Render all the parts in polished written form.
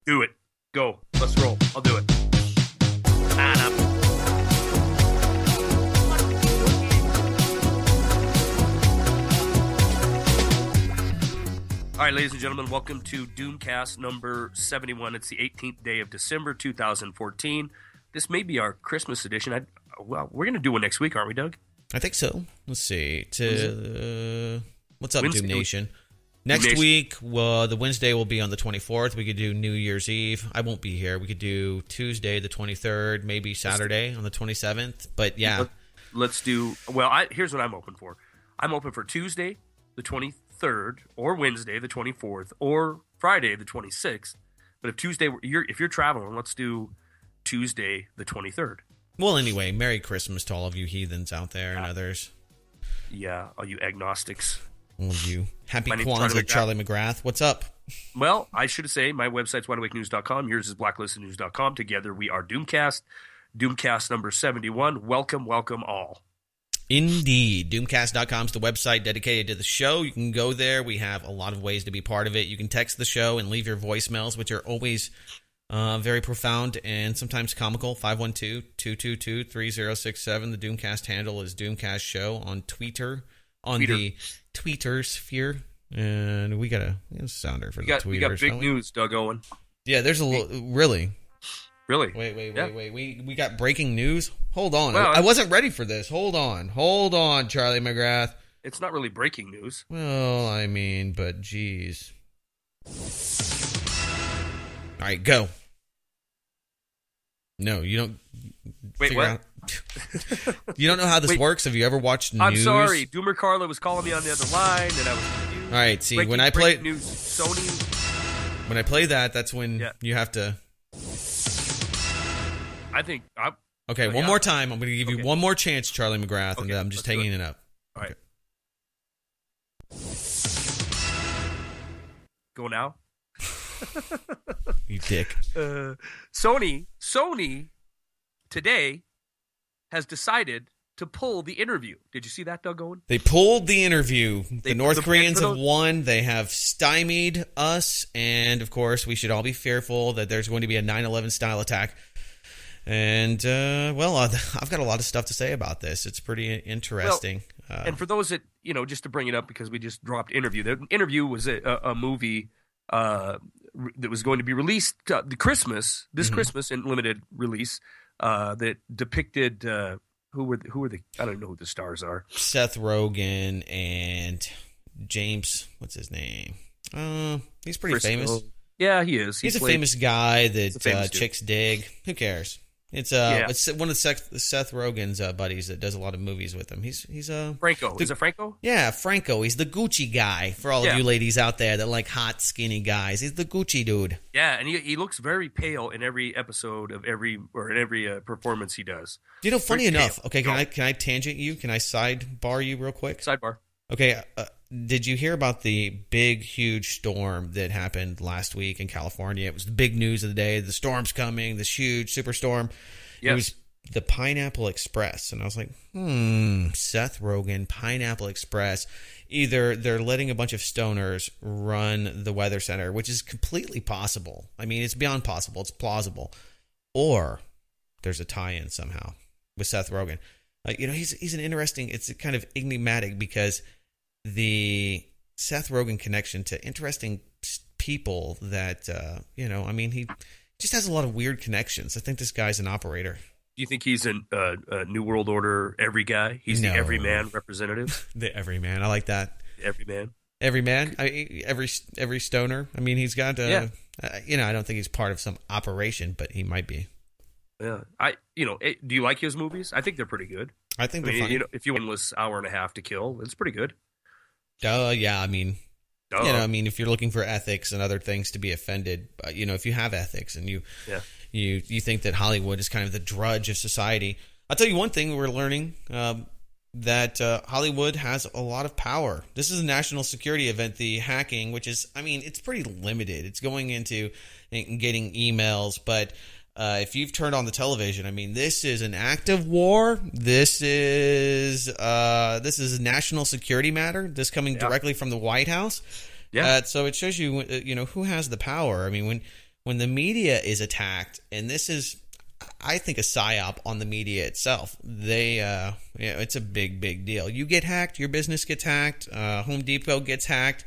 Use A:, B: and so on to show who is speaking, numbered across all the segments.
A: Do it. Go. Let's roll. I'll do it. All right, ladies and gentlemen, welcome to Doomcast number 71. It's the 18th day of December, 2014. This may be our Christmas edition. Well, we're going to do one next week, aren't we, Doug?
B: I think so. Let's see. What's up,
A: Wednesday.
B: Doom Nation? Next week, the Wednesday will be on the 24th. We could do New Year's Eve. I won't be here. We could do Tuesday, the 23rd, maybe Saturday on the 27th. But yeah.
A: Let's do, here's what I'm open for. I'm open for Tuesday, the 23rd, or Wednesday, the 24th, or Friday, the 26th. But if you're traveling, let's do Tuesday, the 23rd.
B: Well, anyway, Merry Christmas to all of you heathens out there and others.
A: Yeah, all you agnostics.
B: All of you. Happy Kwanzaa, Charlie McGrath. What's up?
A: Well, I should say my website's wideawakenews.com. Yours is blacklistednews.com. Together we are Doomcast. Doomcast number 71. Welcome, welcome all.
B: Indeed. Doomcast.com is the website dedicated to the show. You can go there. We have a lot of ways to be part of it. You can text the show and leave your voicemails, which are always very profound and sometimes comical. 512-222-3067. The Doomcast handle is Doomcast Show on Twitter. The Tweeter sphere. And we got a sounder for the tweeters.
A: We got big news, Doug Owen.
B: Yeah, there's a really.
A: Really?
B: Wait. We got breaking news? Hold on. Well, I wasn't ready for this. Hold on, Charlie McGrath.
A: It's not really breaking news.
B: Well, I mean, but geez. All right, go. No, you don't.
A: Wait, what?
B: You don't know how this works? Have you ever watched news?
A: I'm sorry. Doomer Carla was calling me on the other line, and I was confused.
B: All right, see, when I play
A: news, Sony.
B: When I play that's when you have to.
A: I think.
B: Okay, one more time. I'm going to give you one more chance, Charlie McGrath, and I'm just hanging it up.
A: All right. Go now.
B: You dick.
A: Sony today has decided to pull the interview. Did you see that, Doug Owen?
B: They pulled the interview. The North Koreans have won. They have stymied us, and of course, we should all be fearful that there's going to be a 9/11 style attack. And, I've got a lot of stuff to say about this. It's pretty interesting.
A: Well, and for those that, just to bring it up because we just dropped Interview. The Interview was a movie that was going to be released Christmas in limited release that depicted who were the I don't know who the stars are.
B: Seth Rogen and James, what's his name? He's pretty famous.
A: Yeah, he is.
B: He's a famous guy that chicks dig. Who cares? It's one of Seth Rogen's buddies that does a lot of movies with him. He's
A: Franco. Is it Franco?
B: Yeah, Franco. He's the Gucci guy for all of you ladies out there that like hot, skinny guys. He's the Gucci dude.
A: Yeah, and he looks very pale in every episode of every performance he does.
B: Funny enough. Okay, can I tangent you? Can I sidebar you real quick?
A: Sidebar.
B: Okay. Did you hear about the big, huge storm that happened last week in California? It was the big news of the day. The storm's coming, this huge superstorm. Yes. It was the Pineapple Express. And I was like, Seth Rogen, Pineapple Express. Either they're letting a bunch of stoners run the weather center, which is completely possible. I mean, it's beyond possible. It's plausible. Or there's a tie-in somehow with Seth Rogen. He's an interesting, it's kind of enigmatic because the Seth Rogen connection to interesting people that, he just has a lot of weird connections. I think this guy's an operator.
A: Do you think he's a New World Order every guy? He's the everyman representative?
B: The everyman. I like that.
A: Everyman?
B: Everyman? Every stoner? I mean, he's got, I don't think he's part of some operation, but he might be.
A: Yeah. Do you like his movies? I think they're pretty good.
B: I think they're funny.
A: If you endless hour and a half to kill, it's pretty good.
B: Yeah, I mean, if you're looking for ethics and other things to be offended, if you have ethics and you think that Hollywood is kind of the drudge of society, I'll tell you one thing we're learning, that Hollywood has a lot of power. This is a national security event, the hacking, which is, it's pretty limited. It's going into getting emails, but if you've turned on the television, this is an active war. This is a national security matter. This coming directly from the White House. Yeah. So it shows you, who has the power. When when the media is attacked, and this is, I think, a psyop on the media itself. It's a big deal. You get hacked, your business gets hacked, Home Depot gets hacked.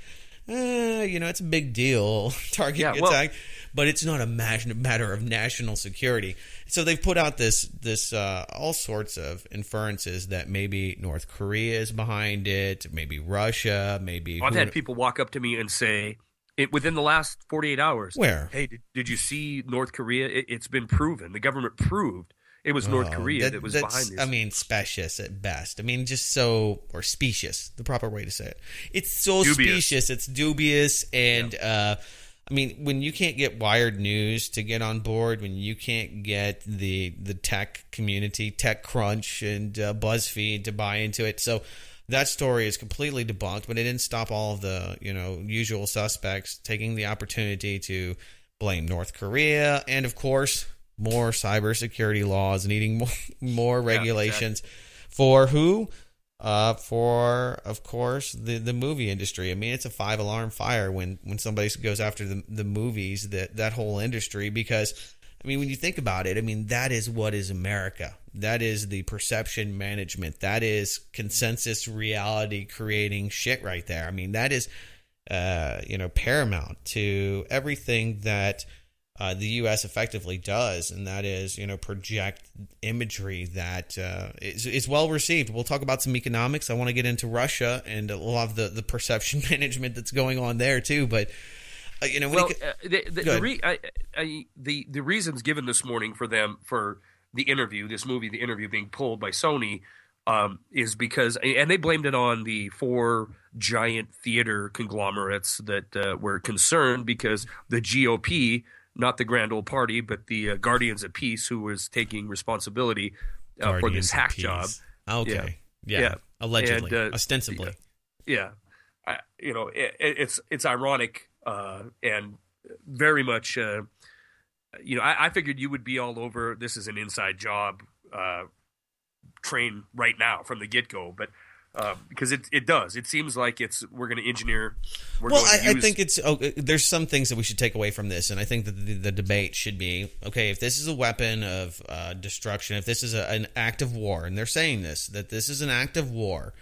B: It's a big deal. Target gets hacked, but it's not a matter of national security. So they've put out this all sorts of inferences that maybe North Korea is behind it, maybe Russia, maybe.
A: I've had people walk up to me and say, within the last 48 hours,
B: where?
A: Hey, did you see North Korea? It's been proven. The government proved it was North Korea that was behind this.
B: I mean, specious at best. I mean, just so, or specious, the proper way to say it. It's so dubious. Specious. It's dubious. And, I mean, when you can't get Wired News to get on board, when you can't get the tech community, TechCrunch and BuzzFeed to buy into it. So that story is completely debunked, but it didn't stop all of the, usual suspects taking the opportunity to blame North Korea and, of course, more cybersecurity laws, needing more regulations for who? For, of course, the movie industry. I mean, it's a 5-alarm fire when somebody goes after the movies, that whole industry, because, I mean, when you think about it, I mean, that is what is America. That is the perception management. That is consensus reality creating shit right there. I mean, that is, paramount to everything that the U.S. effectively does, and that is, project imagery that is well received. We'll talk about some economics. I want to get into Russia and a lot of the perception management that's going on there too. But
A: the reasons given this morning for the interview being pulled by Sony is because, and they blamed it on the 4 giant theater conglomerates that were concerned because the GOP. Not the grand old party, but the Guardians of Peace, who was taking responsibility for this hack job.
B: Okay, yeah. Allegedly, ostensibly.
A: Yeah, it's ironic and very much. I figured you would be all over. This is an inside job train right now from the get go, but. Because it does. It seems like we're going to engineer. I
B: think there's some things that we should take away from this, and I think that the debate should be, okay, if this is a weapon of destruction, if this is an act of war, and they're saying that this is an act of war,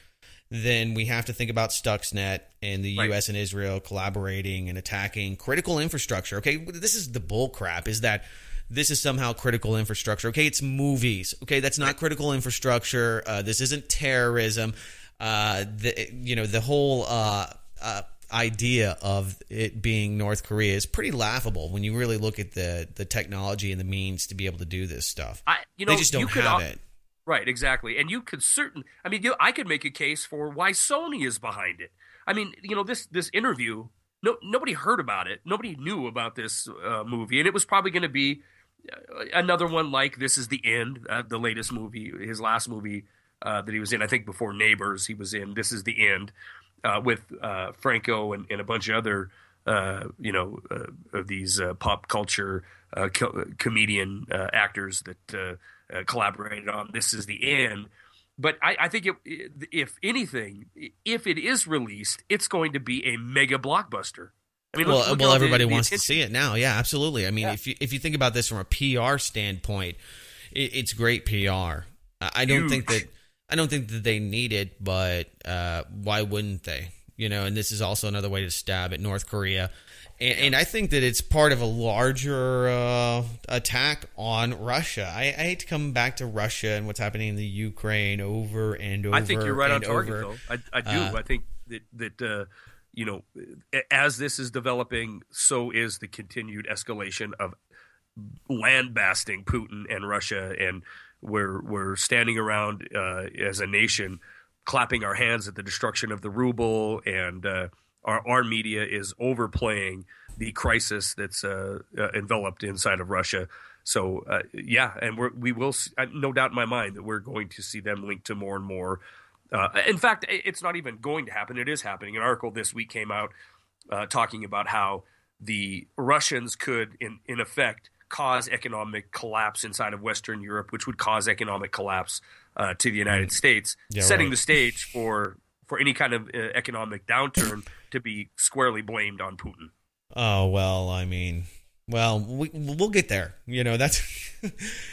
B: then we have to think about Stuxnet and the U.S. and Israel collaborating and attacking critical infrastructure. Okay, this is the bull crap, is that this is somehow critical infrastructure. Okay, it's movies. Okay, that's not critical infrastructure. This isn't terrorism. The whole idea of it being North Korea is pretty laughable when you really look at the technology and the means to be able to do this stuff. They just don't have it.
A: Right, exactly. And you could I could make a case for why Sony is behind it. I mean, this interview, nobody heard about it. Nobody knew about this movie, and it was probably going to be another one like This Is the End, the latest movie, his last movie that he was in. I think before Neighbors, he was in This Is the End with Franco and a bunch of other, of these pop culture comedian actors that collaborated on This Is the End. But I think if anything, if it is released, it's going to be a mega blockbuster. I mean, look
B: everybody wants to see it now. Yeah, absolutely. I mean, if you think about this from a PR standpoint, it's great PR. I don't think that they need it, but why wouldn't they? And this is also another way to stab at North Korea. And I think that it's part of a larger attack on Russia. I hate to come back to Russia and what's happening in the Ukraine over and over.
A: I think you're right on target, though. I do. I think that as this is developing, so is the continued escalation of lambasting Putin and Russia, and we're standing around as a nation, clapping our hands at the destruction of the ruble, and our media is overplaying the crisis that's enveloped inside of Russia. So and we will no doubt in my mind that we're going to see them linked to more and more. In fact, it's not even going to happen. It is happening. An article this week came out talking about how the Russians could, in effect, cause economic collapse inside of Western Europe, which would cause economic collapse to the United States, setting the stage for any kind of economic downturn to be squarely blamed on Putin.
B: Oh, well, I mean, Well, we'll get there. That's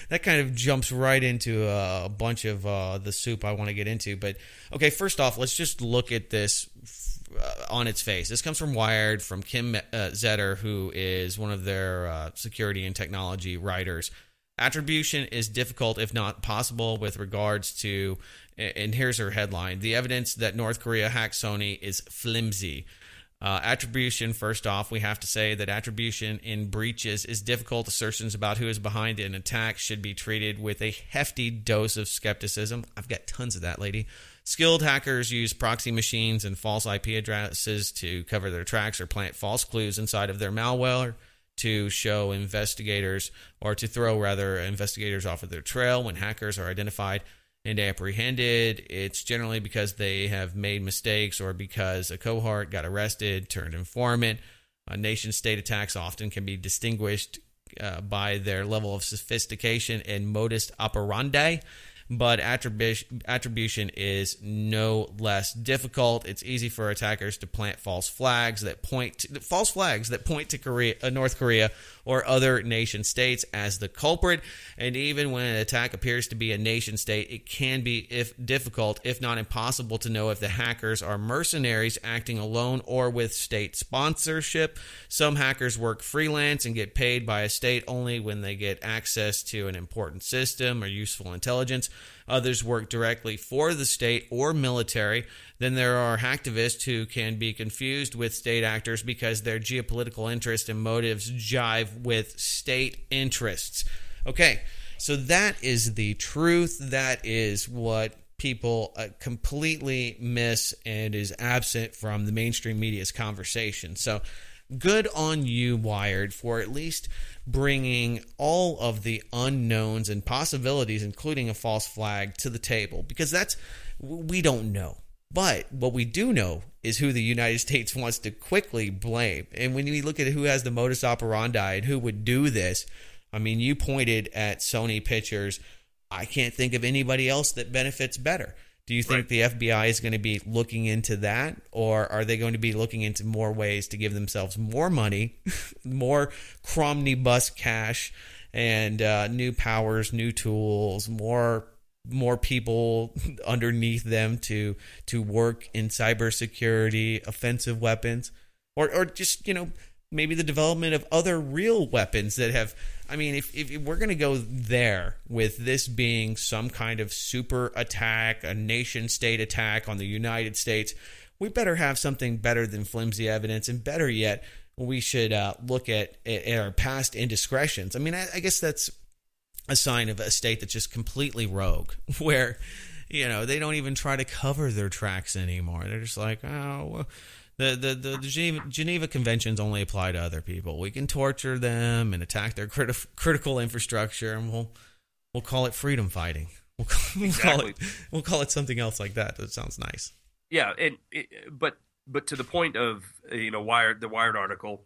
B: that kind of jumps right into a bunch of the soup I want to get into. But okay, first off, let's just look at this on its face. This comes from Wired, from Kim Zetter, who is one of their security and technology writers. Attribution is difficult, if not possible, with regards to, and here's her headline: the evidence that North Korea hacked Sony is flimsy. Attribution, first off, we have to say that attribution in breaches is difficult. Assertions about who is behind an attack should be treated with a hefty dose of skepticism. I've got tons of that, lady. Skilled hackers use proxy machines and false IP addresses to cover their tracks or plant false clues inside of their malware to show investigators, or to throw, rather, investigators off of their trail. When hackers are identified and apprehended, it's generally because they have made mistakes or because a cohort got arrested, turned informant. Nation-state attacks often can be distinguished by their level of sophistication and modus operandi, but attribution is no less difficult. It's easy for attackers to plant false flags that point to North Korea or other nation states as the culprit. And even when an attack appears to be a nation state, it can be difficult, if not impossible, to know if the hackers are mercenaries acting alone or with state sponsorship. Some hackers work freelance and get paid by a state only when they get access to an important system or useful intelligence. Others work directly for the state or military. Then there are hacktivists who can be confused with state actors because their geopolitical interests and motives jive with state interests. Okay, so that is the truth. That is what people completely miss and is absent from the mainstream media's conversation. So good on you, Wired, for at least bringing all of the unknowns and possibilities, including a false flag, to the table, because we don't know. But what we do know is who the United States wants to quickly blame. And when we look at who has the modus operandi and who would do this, I mean, you pointed at Sony Pictures. I can't think of anybody else that benefits better. Do you think the FBI is going to be looking into that, or are they going to be looking into more ways to give themselves more money, more cromnibus cash, and new powers, new tools, more people underneath them to work in cybersecurity, offensive weapons, or just, maybe the development of other real weapons that have, I mean, if we're going to go there with this being some kind of super attack, a nation state attack on the United States, we better have something better than flimsy evidence, and better yet, we should look at our past indiscretions. I mean, I guess that's a sign of a state that's just completely rogue, where, they don't even try to cover their tracks anymore. They're just like, oh, well, the Geneva Conventions only apply to other people. We can torture them and attack their critical infrastructure, and we'll call it freedom fighting. We'll call it something else like that. That sounds nice.
A: Yeah, but to the point of the Wired article,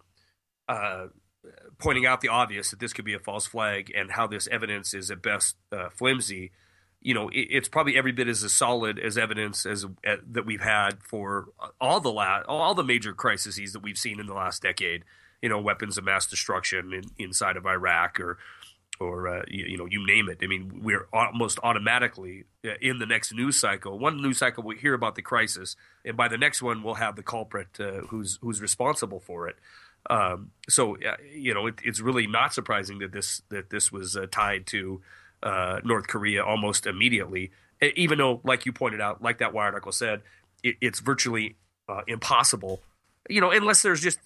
A: pointing out the obvious, that this could be a false flag and how this evidence is at best flimsy. It's probably every bit as solid as evidence as that we've had for all the major crises that we've seen in the last decade. Weapons of mass destruction inside of Iraq, or you name it. I mean, we're almost automatically in the next news cycle. One news cycle we hear about the crisis, and by the next one we'll have the culprit who's responsible for it. So it's really not surprising that this was tied to North Korea almost immediately, even though, like you pointed out, like that Wired article said, it's virtually impossible, unless there's just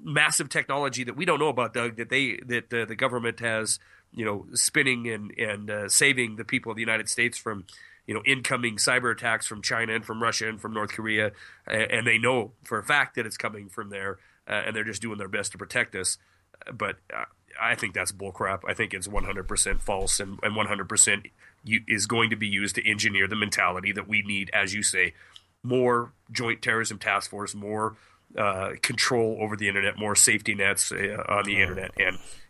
A: massive technology that we don't know about, Doug, that the government has, spinning and saving the people of the United States from, incoming cyber attacks from China and from Russia and from North Korea, and they know for a fact that it's coming from there, and they're just doing their best to protect us. But I think that's bullcrap. I think it's 100% false, and 100% is going to be used to engineer the mentality that we need, as you say, more joint terrorism task force, more control over the internet, more safety nets on the internet,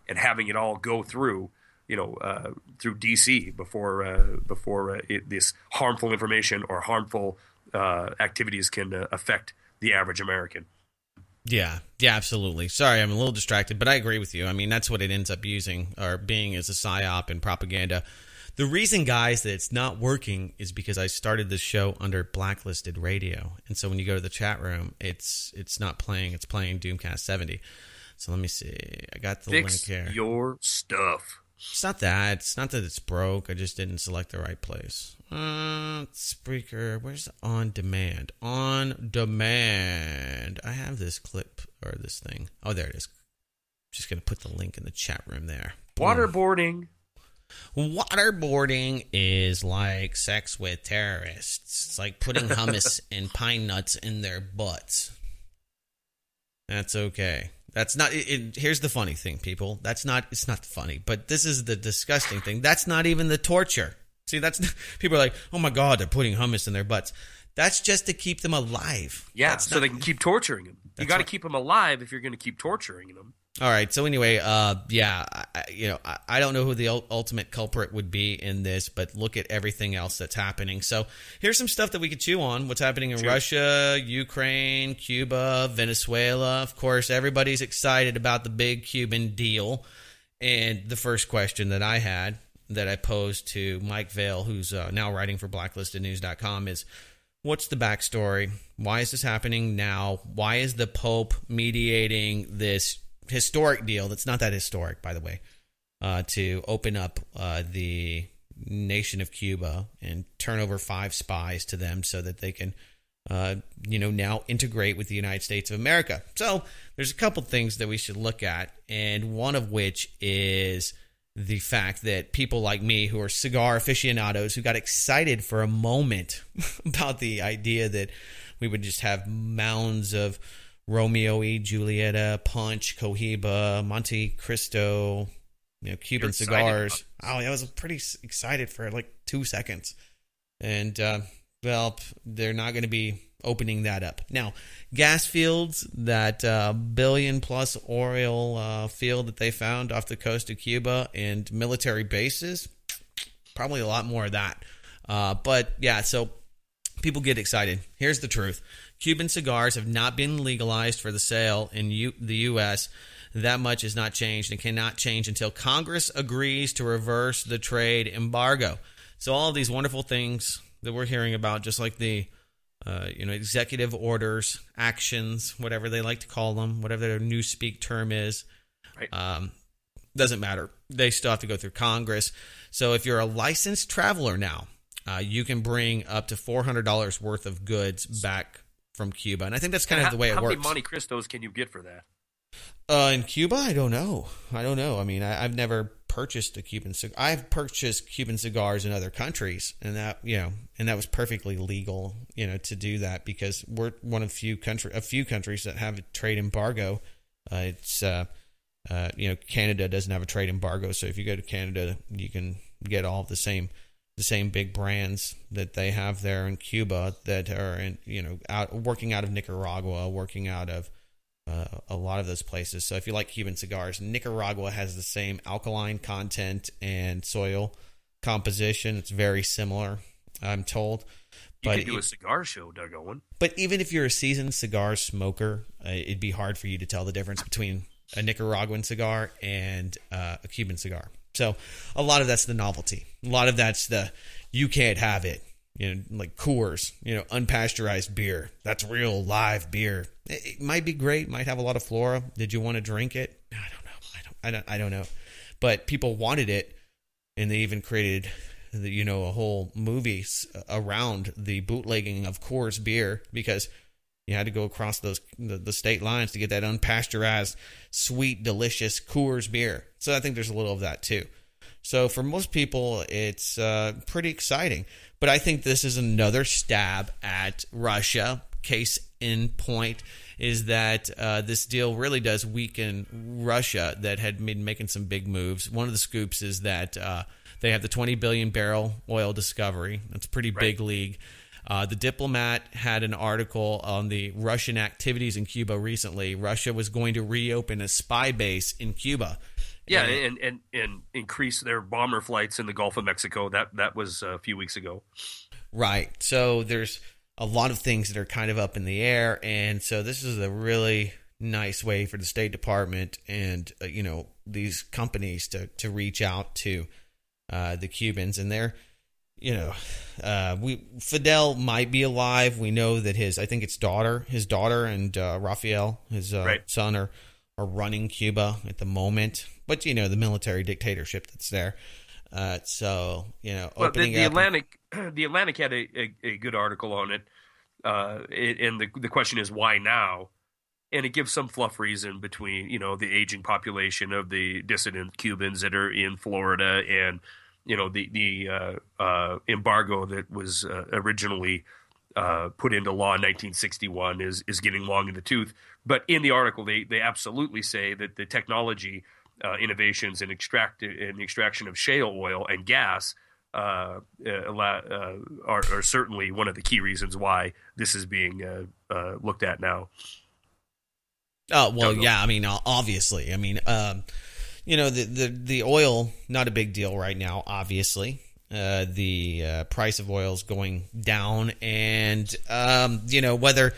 A: and having it all go through, through DC before this harmful information or harmful activities can affect the average American.
B: Yeah, absolutely. Sorry, I'm a little distracted, but I agree with you. I mean, that's what it ends up using or being as a psyop and propaganda. The reason, guys, that it's not working is because I started this show under blacklisted radio. And so when you go to the chat room, it's not playing. It's playing Doomcast 70. So let me see. I got the link here.
A: Fix your stuff.
B: It's not that. It's not that it's broke. I just didn't select the right place. Spreaker. Where's On Demand? On Demand. I have this clip or this thing. Oh, there it is. Just going to put the link in the chat room there.
A: Waterboarding.
B: Waterboarding is like sex with terrorists. It's like putting hummus and pine nuts in their butts. That's okay. That's not. Here's the funny thing, people. It's not funny, but this is the disgusting thing. That's not even the torture. See, people are like, oh my God, they're putting hummus in their butts. That's just to keep them alive.
A: Yeah, so they can keep torturing them. You got to keep them alive if you're going to keep torturing them.
B: All right. So anyway, I don't know who the ultimate culprit would be in this, but look at everything else that's happening. So here's some stuff that we could chew on. What's happening in Russia, Ukraine, Cuba, Venezuela. Of course, everybody's excited about the big Cuban deal. And the first question that I had that I posed to Mike Vale, who's now writing for blacklistednews.com, is what's the backstory? Why is this happening now? Why is the Pope mediating this historic deal that's not that historic, by the way, to open up the nation of Cuba and turn over 5 spies to them so that they can, now integrate with the United States of America? So there's a couple things that we should look at, and one of which is the fact that people like me who are cigar aficionados who got excited for a moment about the idea that we would just have mounds of Romeo y Julieta, Punch, Cohiba, Monte Cristo, Cuban cigars. Oh, I was pretty excited for like 2 seconds. And, they're not going to be opening that up. Now, gas fields, that billion-plus oil field that they found off the coast of Cuba, and military bases, probably a lot more of that. So people get excited. Here's the truth. Cuban cigars have not been legalized for the sale in the U.S. That much has not changed and cannot change until Congress agrees to reverse the trade embargo. So all of these wonderful things that we're hearing about, just like the executive orders, actions, whatever they like to call them, whatever their newspeak term is, right. Doesn't matter. They still have to go through Congress. So if you're a licensed traveler now, you can bring up to $400 worth of goods back from Cuba. And I think that's kind of the way it works.
A: How many Monte Cristos can you get for that?
B: In Cuba, I don't know. I mean, I've never purchased a Cuban cigar. I've purchased Cuban cigars in other countries, and that was perfectly legal, to do that, because we're one of a few countries that have a trade embargo. Canada doesn't have a trade embargo, so if you go to Canada, you can get all of the same big brands that they have there in Cuba that are working out of Nicaragua, working out of a lot of those places. So if you like Cuban cigars, Nicaragua has the same alkaline content and soil composition. It's very similar, I'm told.
A: You could do a cigar show, Doug Owen.
B: But even if you're a seasoned cigar smoker, it'd be hard for you to tell the difference between a Nicaraguan cigar and a Cuban cigar. So a lot of that's the novelty. A lot of that's you can't have it. Like Coors, unpasteurized beer. That's real live beer. It might be great, might have a lot of flora. Did you want to drink it? I don't know. But people wanted it, and they even created a whole movie around the bootlegging of Coors beer, because you had to go across the state lines to get that unpasteurized, sweet, delicious Coors beer. So I think there's a little of that too. So for most people, it's pretty exciting. But I think this is another stab at Russia. Case in point is that this deal really does weaken Russia, that had been making some big moves. One of the scoops is that they have the 20 billion barrel oil discovery. That's a pretty big league. The Diplomat had an article on the Russian activities in Cuba recently. Russia was going to reopen a spy base in Cuba.
A: Yeah, and increase their bomber flights in the Gulf of Mexico. That was a few weeks ago.
B: Right. So there's a lot of things that are kind of up in the air, and so this is a really nice way for the State Department and these companies to reach out to the Cubans. And they're Fidel might be alive. We know that his daughter and Rafael, his son, are running Cuba at the moment. But the military dictatorship that's there. Opening
A: the
B: up.
A: The Atlantic had a good article on it, and the question is why now? And it gives some fluff reason between the aging population of the dissident Cubans that are in Florida and the embargo that was originally put into law in 1961 is getting long in the tooth. But in the article, they absolutely say that the technology innovations in the extraction of shale oil and gas are certainly one of the key reasons why this is being looked at now.
B: Oh, well, yeah. I mean, obviously. I mean, the oil, not a big deal right now, obviously. The price of oil is going down. And, whether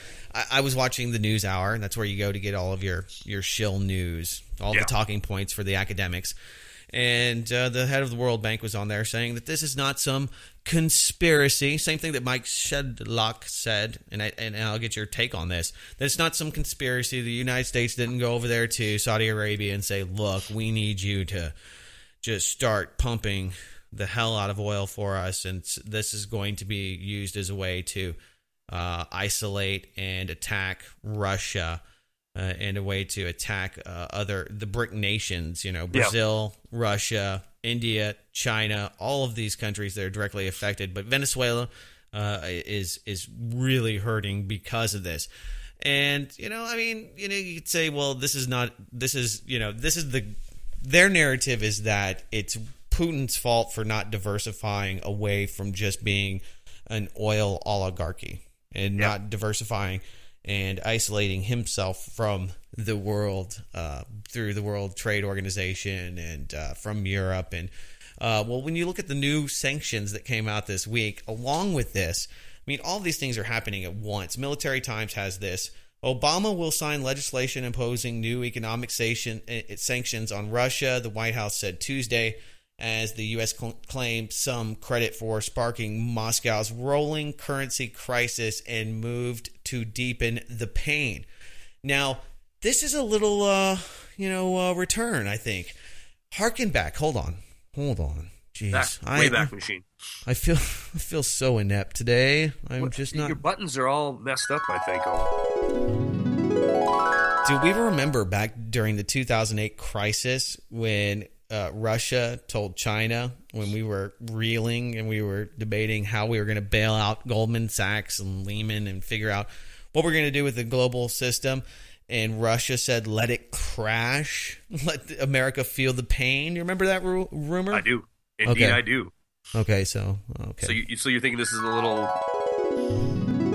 B: I was watching the News Hour, and that's where you go to get all of your shill news, all the talking points for the academics. And the head of the World Bank was on there saying that this is not some conspiracy. Same thing that Mike Shedlock said, and I'll get your take on this. That it's not some conspiracy. The United States didn't go over there to Saudi Arabia and say, look, we need you to just start pumping the hell out of oil for us, and this is going to be used as a way to isolate and attack Russia. And a way to attack the BRIC nations, Brazil, Russia, India, China, all of these countries that are directly affected. But Venezuela is really hurting because of this. And, you could say, well, their narrative is that it's Putin's fault for not diversifying away from just being an oil oligarchy and not diversifying and isolating himself from the world through the World Trade Organization and from Europe. And, when you look at the new sanctions that came out this week, along with this, I mean, all these things are happening at once. Military Times has this. Obama will sign legislation imposing new economic sanctions on Russia, the White House said Tuesday, as the U.S. claimed some credit for sparking Moscow's rolling currency crisis and moved to deepen the pain. Now, this is a little, return, I think. Harken back. Hold on. Jeez.
A: Wayback Machine.
B: I feel so inept today.
A: Your buttons are all messed up, I think.
B: Do we remember back during the 2008 crisis when Russia told China, when we were reeling and we were debating how we were going to bail out Goldman Sachs and Lehman and figure out what we're going to do with the global system, and Russia said, let it crash, let America feel the pain. You remember that rumor?
A: I do. Indeed, okay. I do.
B: Okay.
A: So you're thinking this is a little...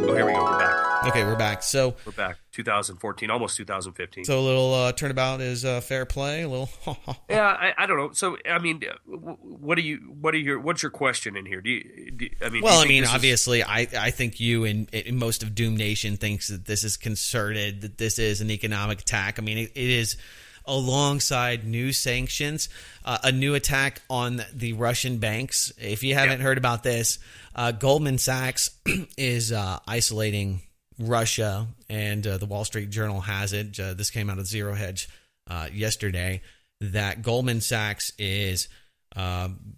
A: Oh, here we go. We're back.
B: Okay, we're back. So
A: we're back. 2014, almost 2015.
B: So a little turnabout is fair play. A little.
A: Yeah, I don't know. So I mean, what's your question in here?
B: Obviously, I think you and most of Doom Nation thinks that this is concerted, that this is an economic attack. I mean, it is alongside new sanctions, a new attack on the Russian banks. If you haven't heard about this, Goldman Sachs is isolating Russia, and the Wall Street Journal has it. This came out of Zero Hedge yesterday, that Goldman Sachs is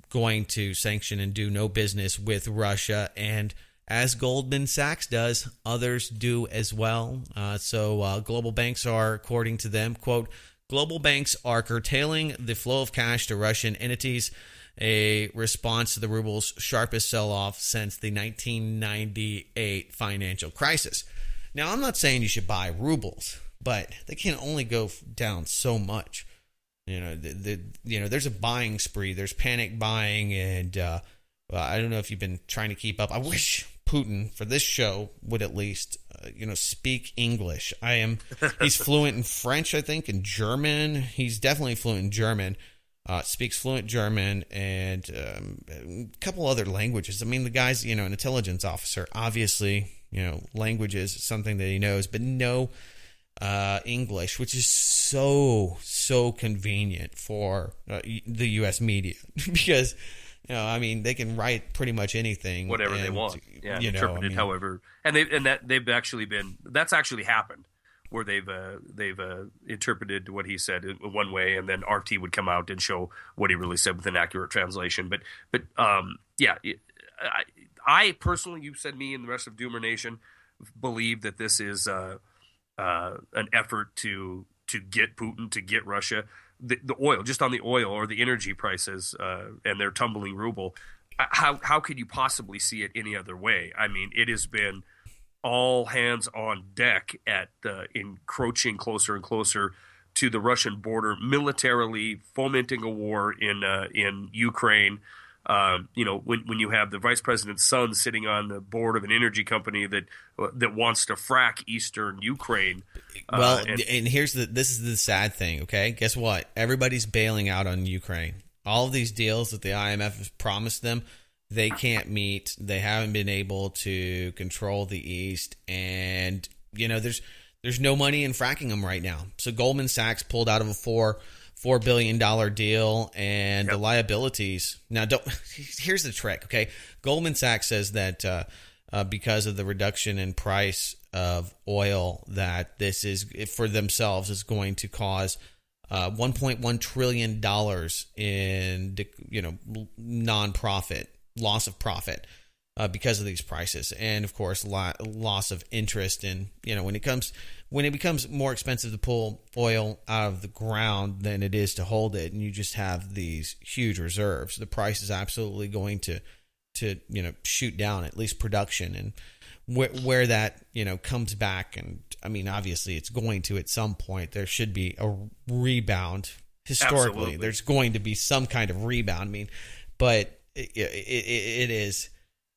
B: going to sanction and do no business with Russia. And as Goldman Sachs does, others do as well. So global banks are, according to them, quote, global banks are curtailing the flow of cash to Russian entities, a response to the ruble's sharpest sell-off since the 1998 financial crisis. Now, I'm not saying you should buy rubles, but they can only go down so much. There's a buying spree. There's panic buying, and I don't know if you've been trying to keep up. I wish Putin, for this show, would at least, speak English. He's fluent in French, I think, and German. He's definitely fluent in German. Speaks fluent German and a couple other languages. I mean, the guy's, an intelligence officer. Obviously, language is something that he knows, but no English, which is so convenient for the U.S. media because, I mean, they can write pretty much anything,
A: whatever they want, interpret it however, that's actually happened, where they've interpreted what he said in one way, and then RT would come out and show what he really said with an accurate translation. But I personally, you said me and the rest of Doomer Nation believe that this is an effort to get Putin, to get Russia, the oil, just on the oil or the energy prices and their tumbling ruble. How could you possibly see it any other way? I mean, it has been all hands on deck at encroaching closer and closer to the Russian border, militarily fomenting a war in Ukraine. When you have the vice president's son sitting on the board of an energy company that wants to frack eastern Ukraine.
B: And this is the sad thing. Okay, guess what? Everybody's bailing out on Ukraine. All of these deals that the IMF has promised them, they can't meet. They haven't been able to control the East, and there's no money in fracking them right now. So Goldman Sachs pulled out of a $4 billion deal, and the liabilities. Now, here's the trick, okay? Goldman Sachs says that because of the reduction in price of oil, that this is, for themselves, is going to cause $1.1 trillion in non-profit, loss of profit because of these prices. And, of course, loss of interest in, when it becomes more expensive to pull oil out of the ground than it is to hold it, and you just have these huge reserves, the price is absolutely going to shoot down, at least production. And where that comes back, and I mean, obviously it's going to at some point. There should be a rebound historically. Absolutely. There's going to be some kind of rebound. I mean, but it is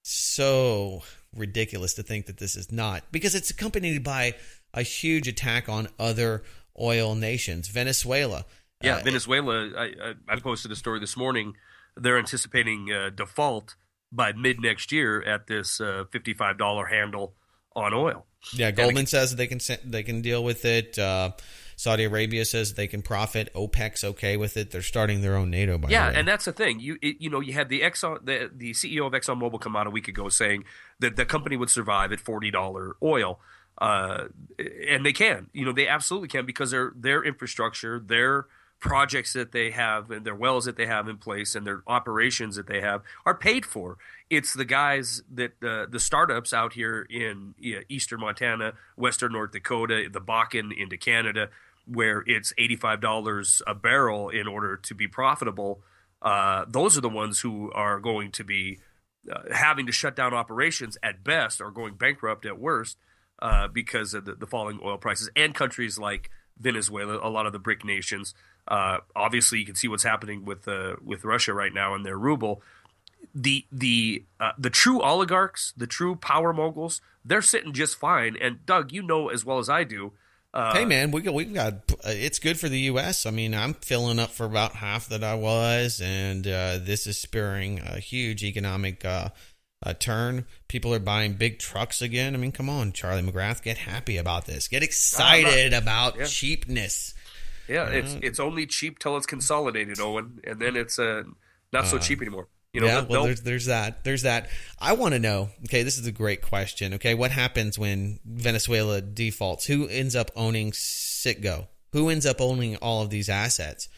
B: so ridiculous to think that this is not, because it's accompanied by a huge attack on other oil nations. Venezuela.
A: Venezuela. I posted a story this morning. They're anticipating default by mid next year at this $55 handle on oil. Yeah,
B: Goldman says they can deal with it. Saudi Arabia says they can profit. OPEC's okay with it. They're starting their own NATO. By the way.
A: And that's the thing. You had the CEO of ExxonMobil come out a week ago saying that the company would survive at $40 oil. And they can, they absolutely can, because their infrastructure, their projects that they have, and their wells that they have in place, and their operations that they have are paid for. It's the guys that the startups out here in eastern Montana, western North Dakota, the Bakken into Canada, where it's $85 a barrel in order to be profitable. Those are the ones who are going to be having to shut down operations at best, or going bankrupt at worst. Because of the falling oil prices, and countries like Venezuela, a lot of the BRIC nations. Obviously, you can see what's happening with Russia right now and their ruble. The true oligarchs, the true power moguls, they're sitting just fine. And Doug, as well as I do.
B: Hey man, we got it's good for the U.S. I mean, I'm filling up for about half that I was, and this is spurring a huge economic turn. People are buying big trucks again. I mean, come on, Charlie McGrath, get happy about this. Get excited about cheapness.
A: Yeah, it's only cheap till it's consolidated, Owen, and then it's not so cheap anymore.
B: There's that. I want to know. Okay, this is a great question. Okay, what happens when Venezuela defaults? Who ends up owning Citgo? Who ends up owning all of these assets?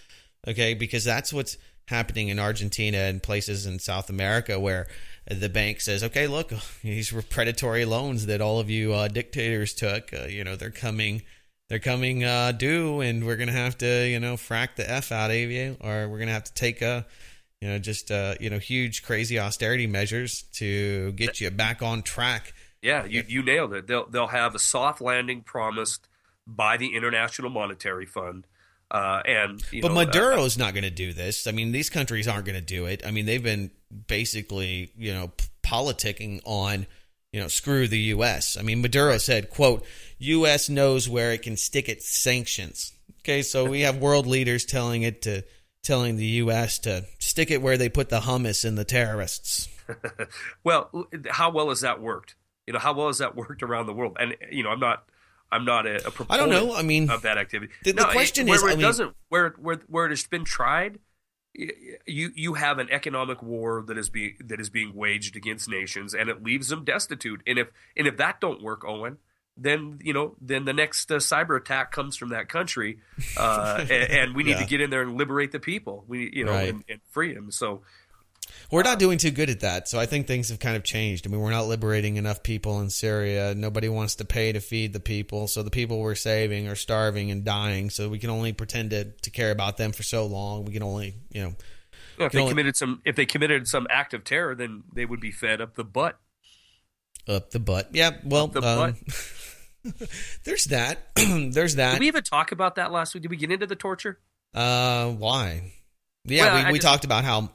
B: Okay, because that's what's happening in Argentina and places in South America, where the bank says, okay, look, these were predatory loans that all of you dictators took. They're coming due, and we're going to have to, frack the F out of you, or we're going to have to take huge, crazy austerity measures to get you back on track.
A: Yeah, you nailed it. They'll have a soft landing promised by the International Monetary Fund.
B: But Maduro's not going to do this. I mean, these countries aren't going to do it. I mean, they've been basically, politicking on, screw the U.S. I mean, Maduro said, quote, U.S. knows where it can stick its sanctions. Okay, so we have world leaders telling the U.S. to stick it where they put the hummus and the terrorists.
A: Well, how well has that worked? How well has that worked around the world? And, I'm not I'm not a proponent
B: I don't know. I mean,
A: of that activity.
B: The question is,
A: where it has been tried, you have an economic war that is being waged against nations, and it leaves them destitute. And if that don't work, Owen, then the next cyber attack comes from that country, and we need to get in there and liberate the people. And free them. So.
B: We're not doing too good at that, so I think things have kind of changed. I mean, we're not liberating enough people in Syria. Nobody wants to pay to feed the people, so the people we're saving are starving and dying, so we can only pretend to care about them for so long. We can only,
A: if they committed some act of terror, then they would be fed up the butt.
B: Up the butt. Yeah, well,
A: butt.
B: There's that. There's that.
A: Did we even talk about that last week? Did we get into the torture?
B: Why? Yeah, we talked about how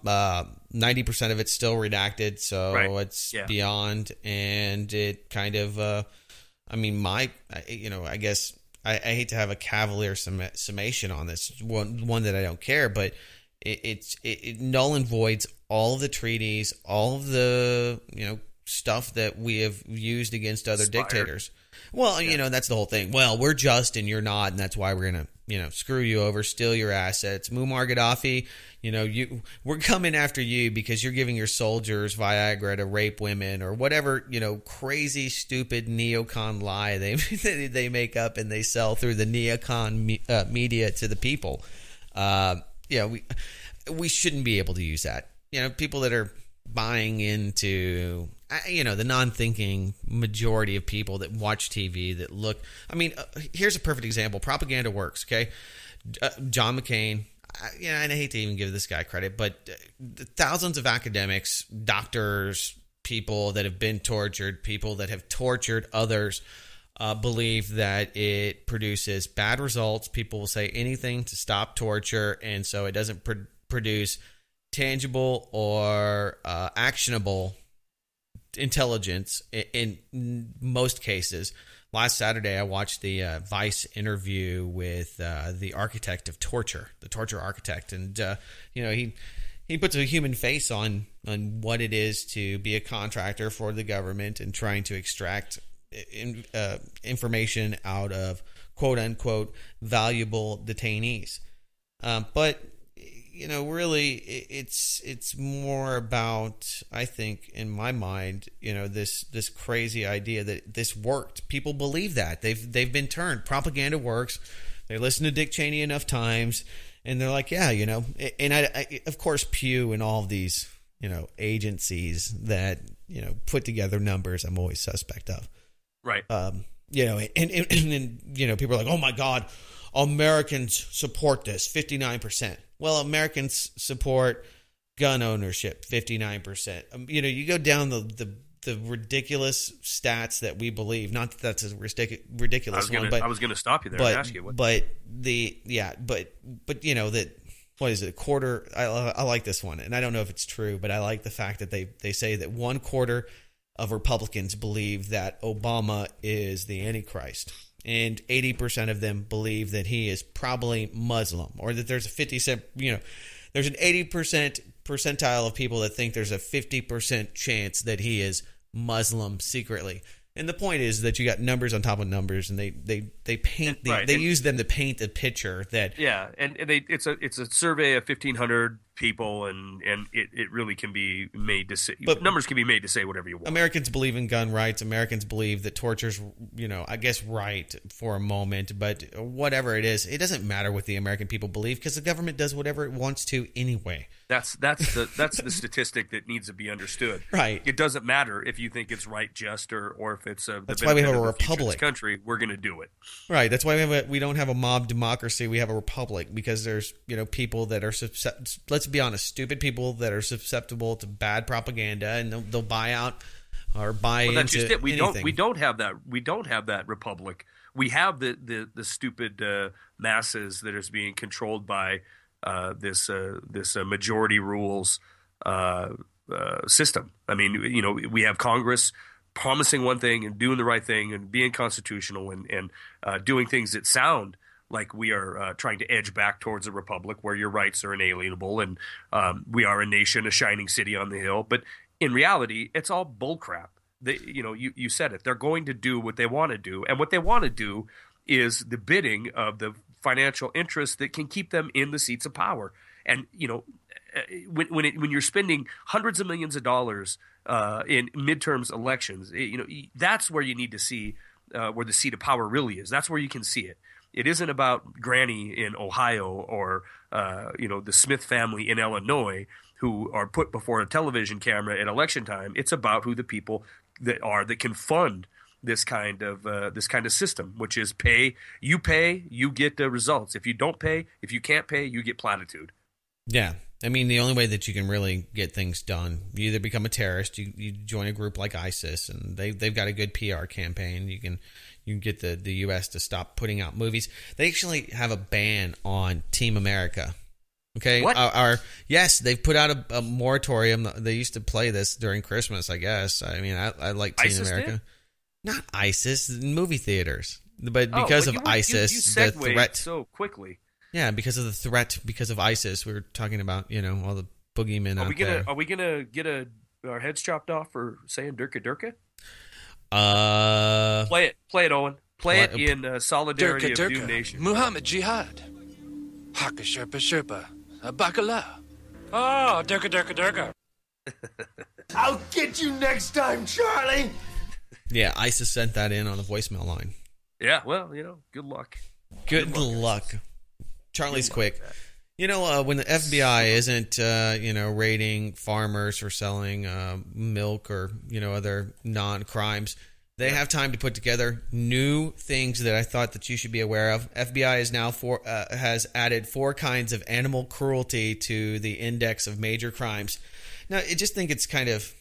B: 90% of it's still redacted, so it's beyond, and it kind of, I guess I hate to have a cavalier summation on this, one that I don't care, but it null and voids all of the treaties, all of the, stuff that we have used against other dictators. Well, that's the whole thing. Well, we're just and you're not, and that's why we're going to, screw you over, steal your assets. Muammar Gaddafi, we're coming after you because you're giving your soldiers Viagra to rape women or whatever, crazy, stupid neocon lie they make up and they sell through the neocon media to the people. We shouldn't be able to use that. People that are buying into, the non-thinking majority of people that watch TV that look. I mean, here's a perfect example. Propaganda works, okay? John McCain. And I hate to even give this guy credit, but thousands of academics, doctors, people that have been tortured, people that have tortured others, believe that it produces bad results. People will say anything to stop torture, and so it doesn't produce tangible or actionable intelligence in most cases. Last Saturday, I watched the Vice interview with the architect of torture, the torture architect, and he puts a human face on what it is to be a contractor for the government and trying to extract information out of quote unquote valuable detainees. But really, it's more about, I think, in my mind, this crazy idea that this worked. People believe that they've been turned. Propaganda works. They listen to Dick Cheney enough times, and they're like, yeah, And I of course, Pew and all of these, agencies that put together numbers, I'm always suspect of.
A: Right.
B: And people are like, oh my God, Americans support this 59%. Well, Americans support gun ownership 59%. You go down the ridiculous stats that we believe. Not that that's a ridiculous one, but
A: I was going to stop you there and ask you what.
B: But that, what is it? A quarter. I like this one, and I don't know if it's true, but I like the fact that they say that 1/4 of Republicans believe that Obama is the Antichrist. And 80% of them believe that he is probably Muslim, or that there's a 50%, there's an 80% percentile of people that think there's a 50% chance that he is Muslim secretly. And the point is that you got numbers on top of numbers, and they paint they use them to paint the picture that
A: it's a survey of 1,500 people, and it really can be made to say, but numbers can be made to say whatever you want.
B: Americans believe in gun rights. Americans believe that torture's I guess right for a moment, but whatever it is, it doesn't matter what the American people believe because the government does whatever it wants to anyway.
A: That's the statistic that needs to be understood.
B: Right.
A: It doesn't matter if you think it's right, just, or if it's
B: that's why we have a republic.
A: Country, we're going to do it.
B: Right. That's why we don't have a mob democracy. We have a republic because there's people that are let's be honest, stupid people that are susceptible to bad propaganda, and they'll buy out or buy into
A: that's just it. We
B: anything.
A: don't have that. We don't have that republic. We have the stupid masses that is being controlled by this majority rules system. I mean, we have Congress promising one thing and doing the right thing and being constitutional and doing things that sound like we are trying to edge back towards a republic where your rights are inalienable and we are a nation, a shining city on the hill. But in reality, it's all bullcrap. You said it. They're going to do what they want to do, and what they want to do is the bidding of the financial interests that can keep them in the seats of power. And when you're spending hundreds of millions of dollars in midterms elections, that's where you need to see where the seat of power really is. That's where you can see it. It isn't about Granny in Ohio or the Smith family in Illinois who are put before a television camera at election time. It's about who the people that can fund this kind of system, which is pay, you get the results. If you don't pay, if you can't pay, you get platitude. Yeah.
B: I mean, the only way that you can really get things done, you either become a terrorist, you join a group like ISIS, and they've got a good PR campaign. You can get the U.S. to stop putting out movies. They actually have a ban on Team America. Okay,
A: what?
B: Yes, they've put out a moratorium. They used to play this during Christmas, I guess. I mean, I like Team
A: ISIS
B: America.
A: Did?
B: Not ISIS, movie theaters, but because of ISIS,
A: you
B: the threat
A: so quickly.
B: Yeah, because of the threat, because of ISIS, we were talking about all the boogeymen out there.
A: Are we gonna get our heads chopped off for saying Durka Durka? Play it, Owen. Play it in solidarity
C: Durka,
A: of Doom Nation.
C: Muhammad Jihad. Haka Sherpa Sherpa. Bacala. Oh, Durka Durka Durka.
D: I'll get you next time, Charlie.
B: Yeah, ISIS sent that in on the voicemail line.
A: Yeah, well, good luck.
B: Good luck. Charlie's quick. When the FBI isn't, raiding farmers for selling milk or, other non-crimes, they have time to put together new things that I thought that you should be aware of. FBI is now has added 4 kinds of animal cruelty to the index of major crimes. Now, I just think it's kind of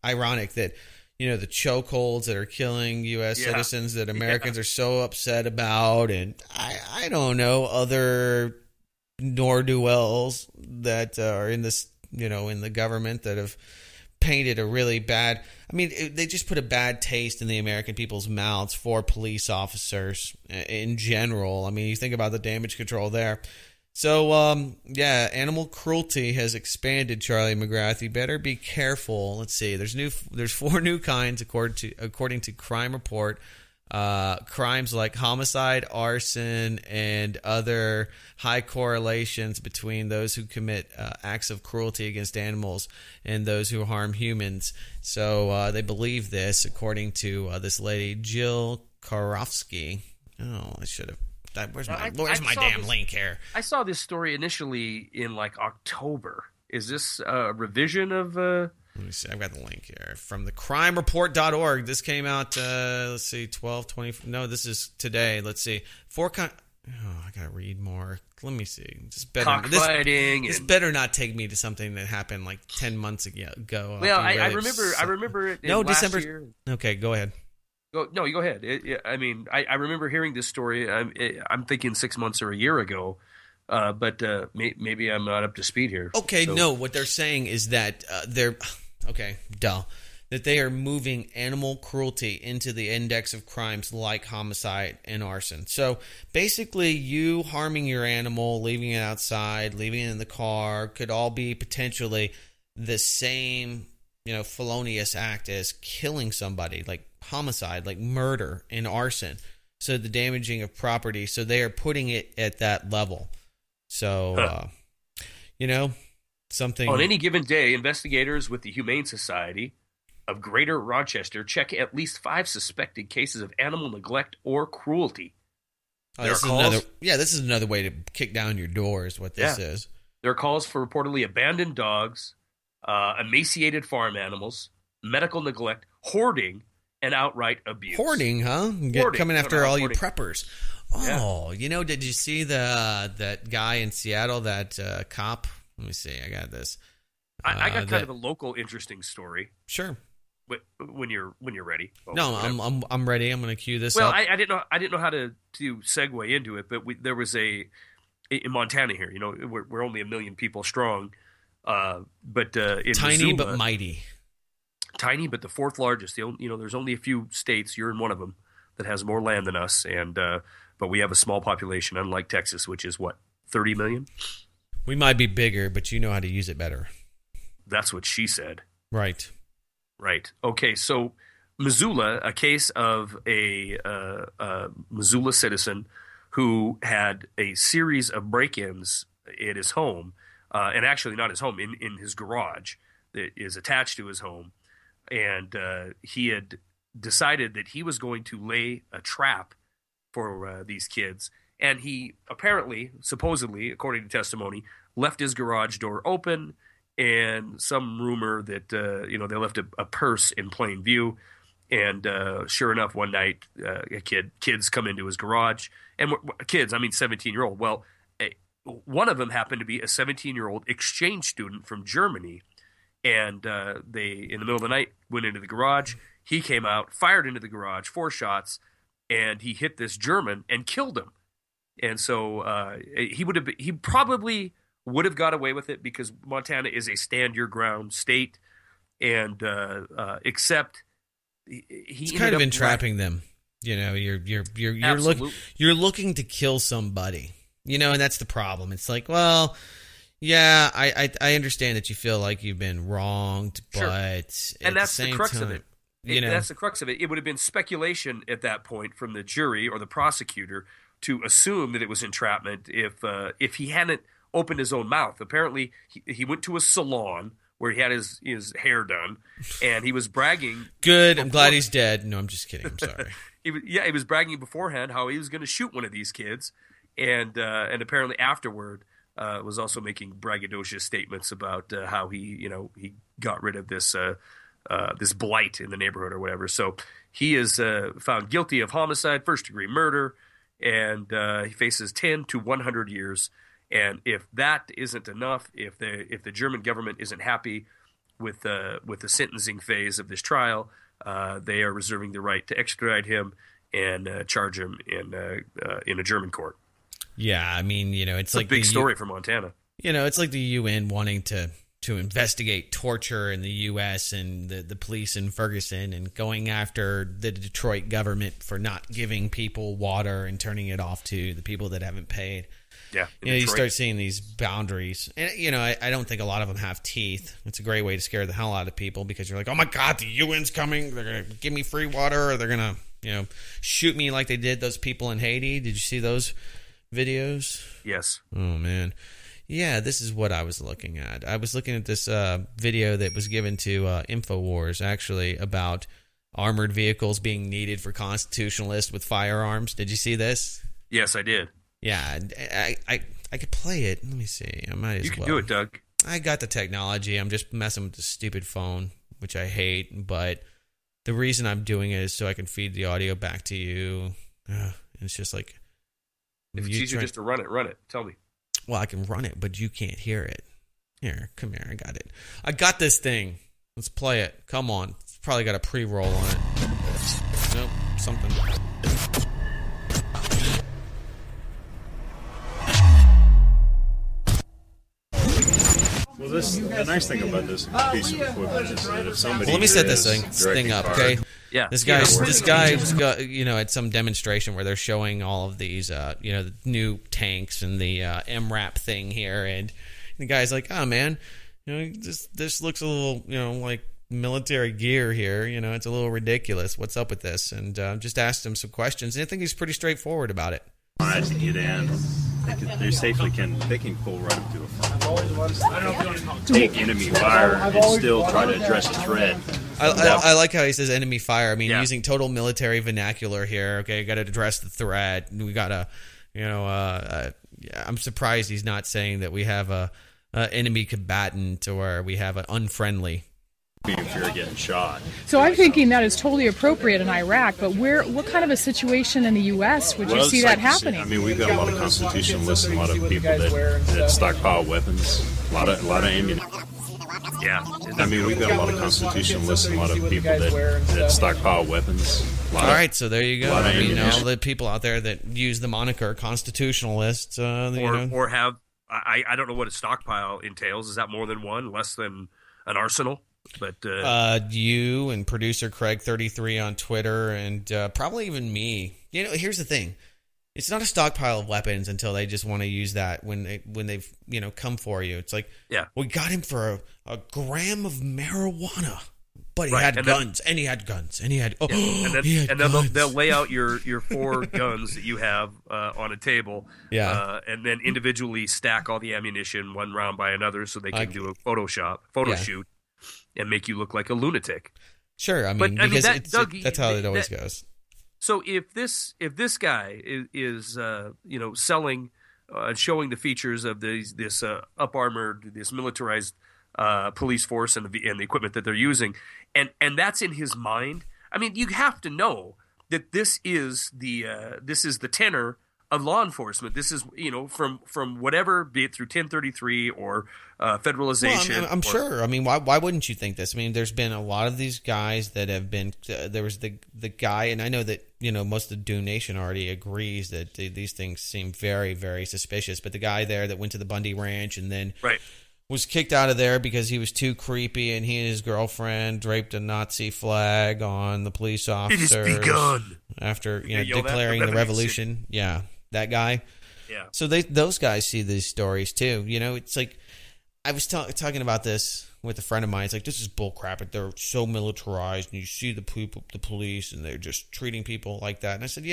B: ironic that, the chokeholds that are killing U.S. citizens that Americans are so upset about, and I don't know, other ne'er-do-wells that are in this, in the government that have painted a really bad. I mean, they just put a bad taste in the American people's mouths for police officers in general. I mean, you think about the damage control there. So, animal cruelty has expanded, Charlie McGrath. You better be careful. Let's see. There's 4 new kinds according to Crime Report. Crimes like homicide, arson, and other high correlations between those who commit acts of cruelty against animals and those who harm humans. So they believe this, according to this lady, Jill Karofsky. Oh, I should have. Where's my damn link here?
A: I saw this story initially in October. Is this a revision of? Let
B: me see. I've got the link here from the crimereport.org. This came out. Let's see, 12/20. No, this is today. Let's see. 4 kind. Oh, I gotta read more. Let me see. This better not take me to something that happened 10 months ago.
A: Well, I remember it.
B: No,
A: last
B: December.
A: Year.
B: Okay, go ahead.
A: No, you go ahead. I remember hearing this story. I'm thinking 6 months or a year ago, but maybe I'm not up to speed here.
B: Okay, so. No, what they're saying is that that they are moving animal cruelty into the index of crimes like homicide and arson. So basically, you harming your animal, leaving it outside, leaving it in the car, could all be potentially the same, felonious act as killing somebody, like homicide, like murder and arson. So the damaging of property. So they are putting it at that level. So, something.
A: On any given day, investigators with the Humane Society of Greater Rochester check at least 5 suspected cases of animal neglect or cruelty.
B: This is another way to kick down your door is what this is.
A: There are calls for reportedly abandoned dogs, emaciated farm animals, medical neglect, hoarding, and outright abuse.
B: Hoarding, huh? Coming after all you preppers. Oh, did you see that guy in Seattle, that cop? Let me see. I got this.
A: I got kind of a local interesting story.
B: Sure.
A: When you're ready.
B: No, I'm ready. I'm going to cue this up.
A: Well, I didn't know how to segue into it, but there was in Montana here. We're only 1 million people strong, but in
B: tiny
A: Missoula,
B: but mighty.
A: Tiny, but the 4th largest. There's only a few states. You're in one of them that has more land than us, and but we have a small population, unlike Texas, which is 30 million.
B: We might be bigger, but you know how to use it better.
A: That's what she said.
B: Right.
A: Right. Okay. So Missoula, a case of a Missoula citizen who had a series of break-ins at his home, and actually not his home, in his garage that is attached to his home. And he had decided that he was going to lay a trap for these kids. And he apparently, supposedly, according to testimony, left his garage door open, and some rumor that they left a purse in plain view. And sure enough, one night, kids come into his garage, and kids, I mean 17-year-old. Well, one of them happened to be a 17-year-old exchange student from Germany, and they, in the middle of the night, went into the garage. He came out, fired into the garage 4 shots, and he hit this German and killed him. And so he probably would have got away with it because Montana is a stand your ground state, and except
B: he's kind of entrapping them. You're looking to kill somebody, and that's the problem. It's like, well, yeah, I understand that you feel like you've been wronged,
A: sure.
B: But
A: and that's the crux of it.
B: That's
A: the crux of it. It would have been speculation at that point from the jury or the prosecutor to assume that it was entrapment if he hadn't opened his own mouth. Apparently, he went to a salon where he had his hair done, and he was bragging.
B: Good. I'm glad he's dead. No, I'm just kidding. I'm sorry.
A: He was bragging beforehand how he was going to shoot one of these kids, and apparently afterward was also making braggadocious statements about how he got rid of this this blight in the neighborhood or whatever. So he is found guilty of homicide, first-degree murder, and he faces 10 to 100 years. And if that isn't enough, if the German government isn't happy with the sentencing phase of this trial, they are reserving the right to extradite him and charge him in a German court.
B: Yeah, I mean, it's like
A: a big story for Montana.
B: It's like the UN wanting to investigate torture in the U.S. and the police in Ferguson, and going after the Detroit government for not giving people water and turning it off to the people that haven't paid.
A: Yeah,
B: you start seeing these boundaries, and I don't think a lot of them have teeth. It's a great way to scare the hell out of people because you're like, oh my God, the UN's coming. They're gonna give me free water, or they're gonna shoot me like they did those people in Haiti. Did you see those videos?
A: Yes.
B: Oh man, yeah. This is what I was looking at. I was looking at this video that was given to InfoWars actually about armored vehicles being needed for constitutionalists with firearms. Did you see this?
A: Yes, I did.
B: Yeah, I could play it. Let me see. I might as well.
A: You can do it, Doug.
B: I got the technology. I'm just messing with the stupid phone, which I hate. But the reason I'm doing it is so I can feed the audio back to you. It's just like...
A: If it's easier just to run it. Tell me.
B: Well, I can run it, but you can't hear it. Here, come here. I got it. I got this thing. Let's play it. Come on. It's probably got a pre-roll on it. Nope, something...
E: Well, the nice thing about this piece of equipment is that if somebody
B: let me set this thing up, okay?
A: Yeah.
B: This guy was at some demonstration where they're showing all of these, the new tanks and the MRAP thing here, and the guy's like, "Oh man, this looks a little, like military gear here. It's a little ridiculous. What's up with this?" And just asked him some questions, and I think he's pretty straightforward about it.
E: To get in, they safely can pull right up to a phone. Take enemy fire and still try to address a threat.
B: I like how he says enemy fire. I mean, using total military vernacular here. Okay, you got to address the threat. We got to, I'm surprised he's not saying that we have a enemy combatant or we have an unfriendly.
E: If you're getting shot.
F: So I'm thinking that is totally appropriate in Iraq, but what kind of a situation in the U.S. would you see that happening?
E: I mean, we've got a lot of constitutionalists and a lot of people that stockpile weapons, a lot of ammunition.
A: Yeah.
E: I mean, we've got a lot of constitutionalists and a lot of people that stockpile weapons.
B: All right, so there you go. I mean, all the people out there that use the moniker constitutionalists,
A: or have I don't know what a stockpile entails. Is that more than one, less than an arsenal? But
B: you and producer Craig33 on Twitter, and probably even me. Here's the thing: it's not a stockpile of weapons until they just want to use that when they've come for you. It's like, we got him for a gram of marijuana. but he had guns, and he had guns, and he had
A: and then they'll lay out your 4 guns that you have on a table, and then individually stack all the ammunition one round by another, so they can do a photo shoot, and make you look like a lunatic.
B: Sure, I mean, that's how it always goes.
A: So if this guy is selling and showing the features of this up armored, this militarized police force and the equipment that they're using, and that's in his mind, I mean, you have to know that this is the tenor of law enforcement. This is from whatever, be it through 1033 or federalization.
B: Well, I'm sure. I mean, why wouldn't you think this? I mean, there's been a lot of these guys that have been. There was the guy, and I know that most of the Doom Nation already agrees that these things seem very, very suspicious. But the guy there that went to the Bundy Ranch and then was kicked out of there because he was too creepy, and he and his girlfriend draped a Nazi flag on the police officers.
A: It has begun
B: After declaring the revolution. Yeah, that guy.
A: Yeah.
B: So those guys see these stories too. It's like I was talking about this with a friend of mine. It's like, this is bullcrap. They're so militarized, and you see the police, and they're just treating people like that. And I said,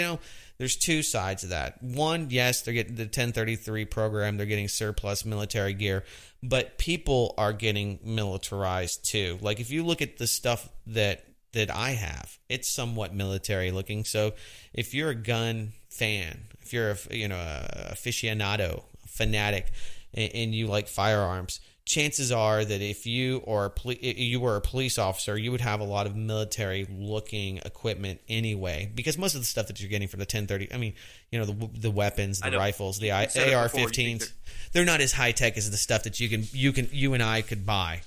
B: there's 2 sides of that. One, yes, they're getting the 1033 program. They're getting surplus military gear, but people are getting militarized too. Like, if you look at the stuff that I have, it's somewhat military looking. So if you're a gun fan, if you're a aficionado, fanatic, and you like firearms, chances are that if you were a police officer, you would have a lot of military-looking equipment anyway, because most of the stuff that you're getting from the 1030, I mean, the weapons, the rifles, the AR-15s, they're not as high-tech as the stuff that you and I could buy.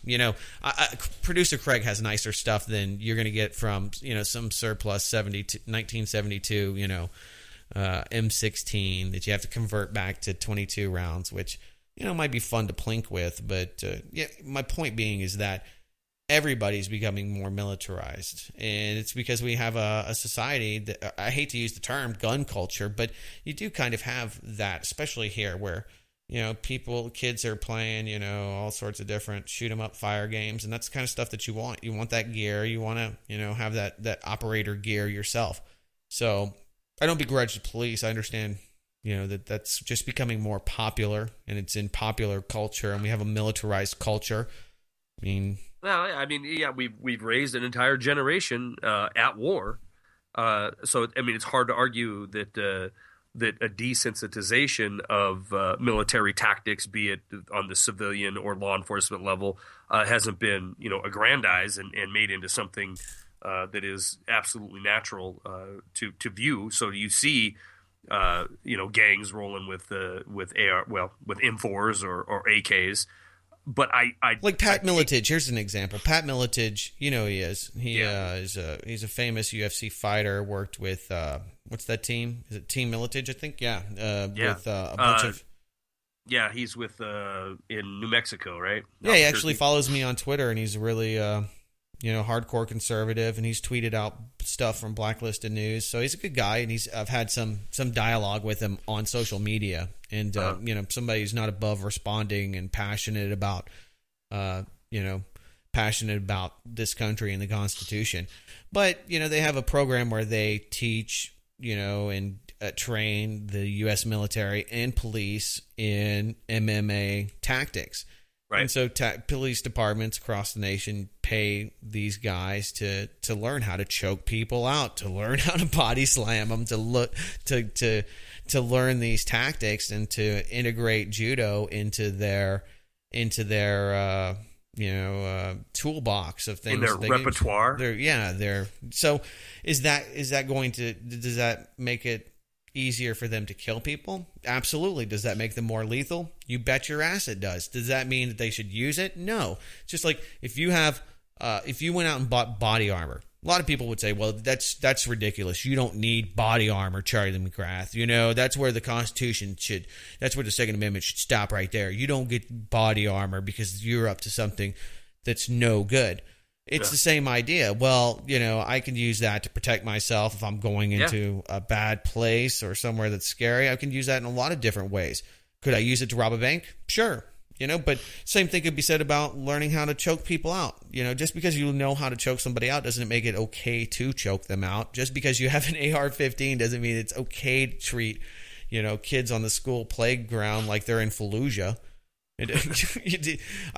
B: Producer Craig has nicer stuff than you're going to get from some surplus 1972 M16 that you have to convert back to 22 rounds, which might be fun to plink with, but my point being is that everybody's becoming more militarized, and it's because we have a society that, I hate to use the term gun culture, but you do kind of have that, especially here where kids are playing all sorts of different shoot 'em up fire games, and that's the kind of stuff that you want. You want that gear, you want to have that operator gear yourself. So I don't begrudge the police. I understand that's just becoming more popular, and it's in popular culture, and we have a militarized culture.
A: We've raised an entire generation at war. So it's hard to argue that a desensitization of military tactics, be it on the civilian or law enforcement level, hasn't been aggrandized and made into something that is absolutely natural to view. So you see. Gangs rolling with M4s or AKs, but I
B: like Pat Miletich. Here's an example. Pat Miletich, he is. He's a famous UFC fighter. Worked with what's that team? Is it Team Miletich? I think. With a bunch of.
A: Yeah, he's with in New Mexico, right?
B: Yeah, he actually follows me on Twitter, and he's really hardcore conservative, and he's tweeted out stuff from Blacklisted News. So he's a good guy, and I've had some dialogue with him on social media, and somebody who's not above responding and passionate about this country and the Constitution. But they have a program where they teach and train the U.S. military and police in MMA tactics. Right. And so police departments across the nation pay these guys to learn how to choke people out, to learn how to body slam them, to learn these tactics, and to integrate judo into their toolbox of things.
A: In their repertoire.
B: So does that make it easier for them to kill people? Absolutely. Does that make them more lethal? You bet your ass it does. Does that mean that they should use it? No. It's just like if you went out and bought body armor, a lot of people would say, well, that's ridiculous. You don't need body armor, Charlie McGrath. That's where the Constitution that's where the Second Amendment should stop right there. You don't get body armor because you're up to something that's no good. It's the same idea. Well, I can use that to protect myself if I'm going into a bad place or somewhere that's scary. I can use that in a lot of different ways. Could I use it to rob a bank? Sure. But same thing could be said about learning how to choke people out. Just because you know how to choke somebody out doesn't make it okay to choke them out. Just because you have an AR-15 doesn't mean it's okay to treat, kids on the school playground like they're in Fallujah. I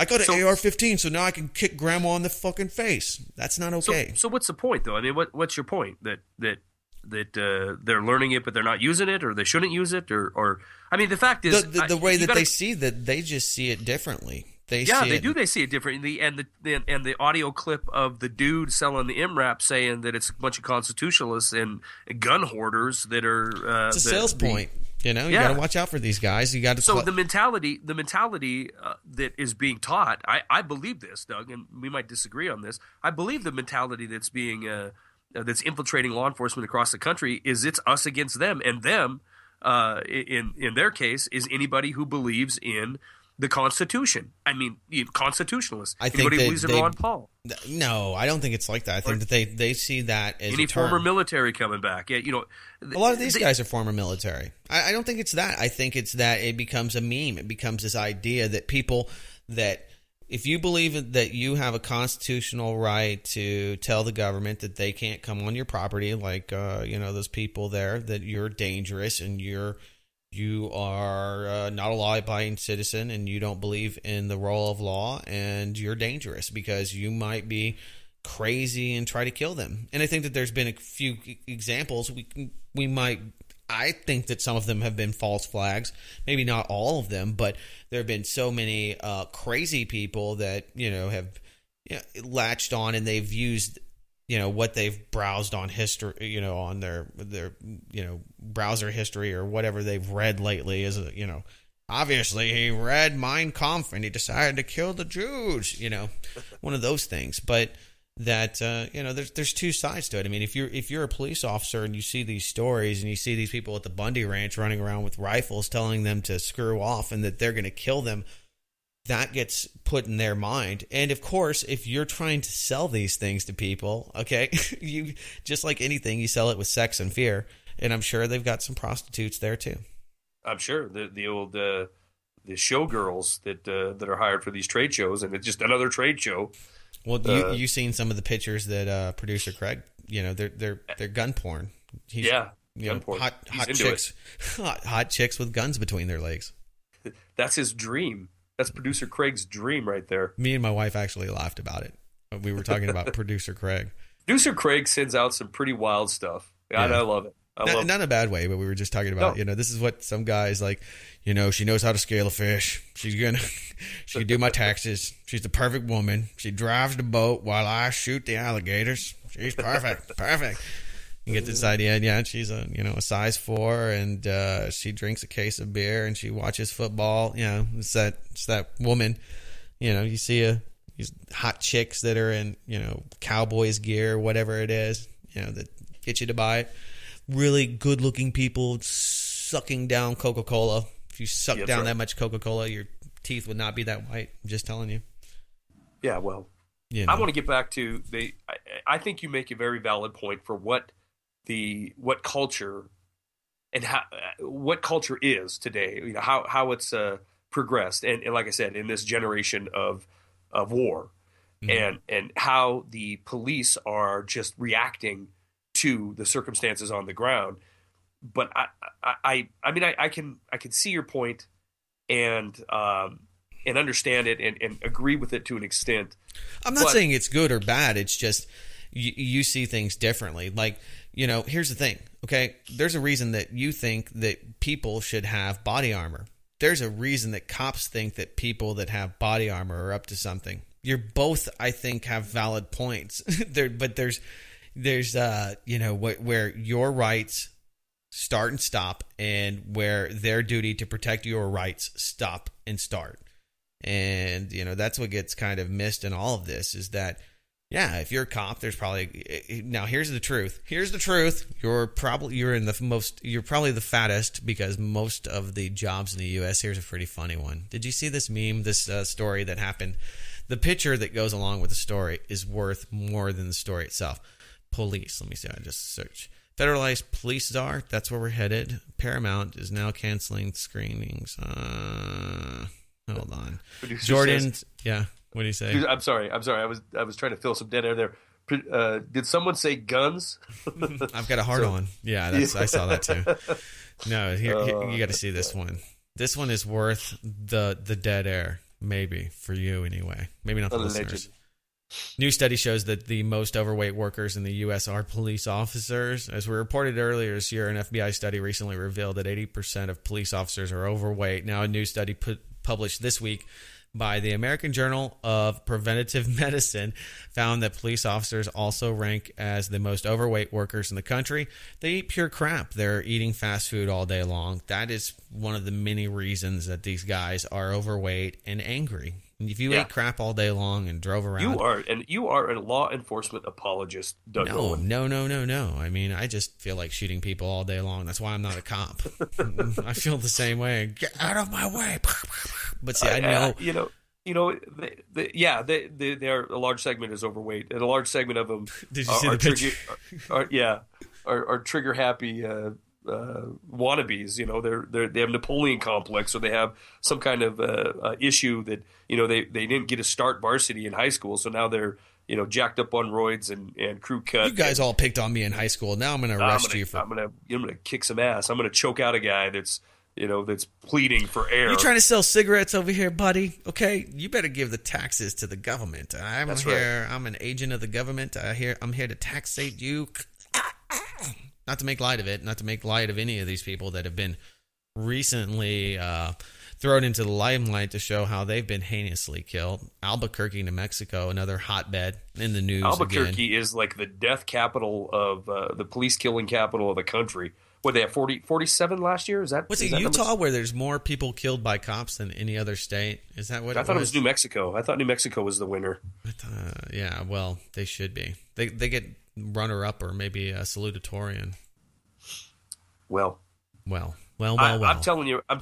B: got an AR-15, so now I can kick grandma in the fucking face. That's not okay.
A: So what's the point, though? I mean, what's your point? That they're learning it, but they're not using it, or they shouldn't use it, or I mean, the fact is,
B: the way that they see that, they just see it differently. They see it differently, and the audio clip of the dude selling the MRAP saying that it's a bunch of constitutionalists and gun hoarders that are. It's a sales point. You got to watch out for these guys. You got to.
A: So the mentality that is being taught, I believe this, Doug, and we might disagree on this. I believe the mentality that's being that's infiltrating law enforcement across the country is it's us against them, and them in their case is anybody who believes in the Constitution. I mean, constitutionalists. Anybody who believes in Ron Paul.
B: No, I don't think it's like that. I think that they see that as
A: any former military coming back. Yeah,
B: a lot of these guys are former military. I don't think it's that. I think it's that it becomes a meme. It becomes this idea that people that if you believe that you have a constitutional right to tell the government that they can't come on your property, like those people there, that you're dangerous and you are not a law-abiding citizen and you don't believe in the rule of law and you're dangerous because you might be crazy and try to kill them. And I think that there's been a few examples. I think that some of them have been false flags. Maybe not all of them, but there have been so many crazy people that have latched on, and they've used what they've browsed on history, on their browser history or whatever they've read lately is obviously he read Mein Kampf and he decided to kill the Jews, one of those things. But that there's two sides to it. I mean, if you're a police officer and you see these stories and you see these people at the Bundy Ranch running around with rifles telling them to screw off and that they're going to kill them, that gets put in their mind. And of course, if you're trying to sell these things to people, okay, you just like anything, you sell it with sex and fear. And I'm sure they've got some prostitutes there too. I'm
A: sure the old the showgirls that are hired for these trade shows, and it's just another trade show.
B: Well, you seen some of the pictures that producer Craig, they're gun porn.
A: Gun porn.
B: Hot chicks with guns between their legs.
A: That's his dream. That's producer Craig's dream right there.
B: Me and my wife actually laughed about it. We were talking about producer Craig.
A: Producer Craig sends out some pretty wild stuff. I love it.
B: Not in a bad way, but we were just talking about, this is what some guys like, she knows how to scale a fish. She can do my taxes. She's the perfect woman. She drives the boat while I shoot the alligators. She's perfect. Perfect. You get this idea. Yeah, she's a size 4 and she drinks a case of beer and she watches football. It's that woman. You see these hot chicks that are in, Cowboys gear, whatever it is, that get you to buy it. Really good-looking people sucking down Coca-Cola. If you suck down that much Coca-Cola, your teeth would not be that white. I'm just telling you.
A: Yeah, well, I want to get back to I think you make a very valid point for what culture and what culture is today. How it's progressed, and like I said, in this generation of war, and how the police are just reacting to the circumstances on the ground. But I can see your point and understand it and agree with it to an extent.
B: I'm not saying it's good or bad. It's just you see things differently. Like, here's the thing. Okay, there's a reason that you think that people should have body armor. There's a reason that cops think that people that have body armor are up to something. You're both, I think, have valid points. But there's where your rights start and stop, and where their duty to protect your rights stop and start. And that's what gets kind of missed in all of this, is that if you're a cop, there's probably, now here's the truth. You're probably the fattest, because most of the jobs in the U.S. Here's a pretty funny one. Did you see this meme? This story that happened. The picture that goes along with the story is worth more than the story itself. Police. Let me see. I just search. Federalized police czar. That's where we're headed. Paramount is now canceling screenings. Hold on.
A: Producer
B: Jordan,
A: says,
B: yeah. What do you say?
A: I'm sorry. I was trying to fill some dead air there. Did someone say guns?
B: I've got a heart on. Yeah, I saw that too. No, here you got to see this one. This one is worth the dead air, maybe for you anyway. Maybe not the listeners. New study shows that the most overweight workers in the U.S. are police officers. As we reported earlier this year, an FBI study recently revealed that 80% of police officers are overweight. Now, a new study published this week by the American Journal of Preventive Medicine found that police officers also rank as the most overweight workers in the country. They eat pure crap. They're eating fast food all day long. That is one of the many reasons that these guys are overweight and angry. If you ate crap all day long and drove around,
A: you are a law enforcement apologist, Doug.
B: No. I mean, I just feel like shooting people all day long. That's why I'm not a cop. I feel the same way. Get out of my way. But see, I know.
A: They are a large segment is overweight, and a large segment of them
B: Did you see the picture?
A: Are trigger happy wannabes. You know, they have Napoleon complex, or they have some kind of issue that they didn't get a start varsity in high school, so now they're jacked up on roids and crew cut.
B: You guys all picked on me in high school. Now I'm going to arrest you for.
A: I'm gonna kick some ass. I'm gonna choke out a guy that's pleading for air.
B: You're trying to sell cigarettes over here, buddy. Okay, you better give the taxes to the government. That's here. Right. I'm an agent of the government. I'm here to taxate you. Not to make light of it, not to make light of any of these people that have been recently thrown into the limelight to show how they've been heinously killed. Albuquerque, New Mexico, another hotbed in the news.
A: Albuquerque is like the death capital of the police killing capital of the country. What, they have 47 last year? Was it
B: Utah where there's more people killed by cops than any other state? Is that what
A: I thought it was New Mexico. I thought New Mexico was the winner.
B: Yeah, well, they should be. They get runner-up or maybe a salutatorian.
A: Well.
B: I'm
A: telling you.
B: I'm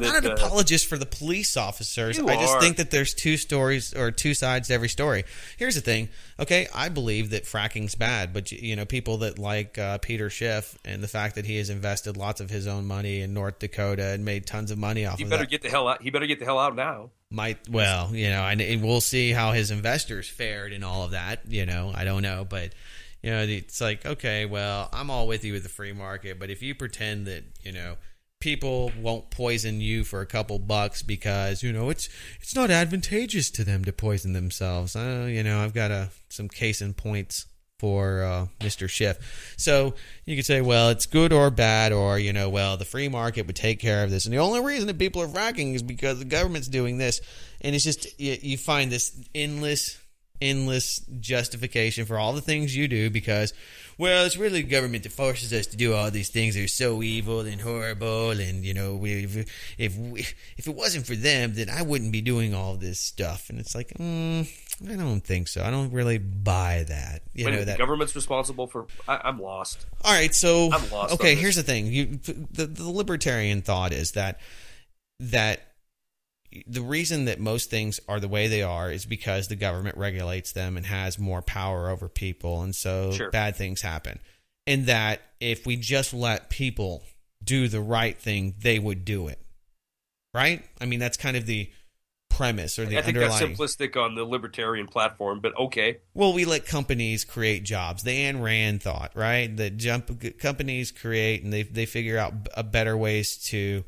B: not an apologist for the police officers. I just think that there's two stories or two sides to every story. Here's the thing. Okay, I believe that fracking's bad, but people that like Peter Schiff and the fact that he has invested lots of his own money in North Dakota and made tons of money off of that.
A: He better get the hell out now.
B: And we'll see how his investors fared and all of that. I don't know, but it's like, okay, well, I'm all with you with the free market, but if you pretend that, people won't poison you for a couple bucks because, it's not advantageous to them to poison themselves. I've got some case in points for Mr. Schiff. So you could say, well, it's good or bad, or, the free market would take care of this. And the only reason that people are fracking is because the government's doing this. And it's just, you find this endless justification for all the things you do because, well, it's really the government that forces us to do all these things that are so evil and horrible, and if it wasn't for them, then I wouldn't be doing all this stuff. And it's like, I don't think so. I don't really buy that. That
A: the government's responsible for. I'm lost.
B: All right, so
A: I'm lost.
B: Okay, here's the thing. The libertarian thought is that the reason that most things are the way they are is because the government regulates them and has more power over people, and so bad things happen. And that if we just let people do the right thing, they would do it. Right? I mean, that's kind of the premise or the underlying. I think
A: that's simplistic on the libertarian platform, but okay.
B: Well, we let companies create jobs. The Ayn Rand thought, right? That companies create and they figure out better ways to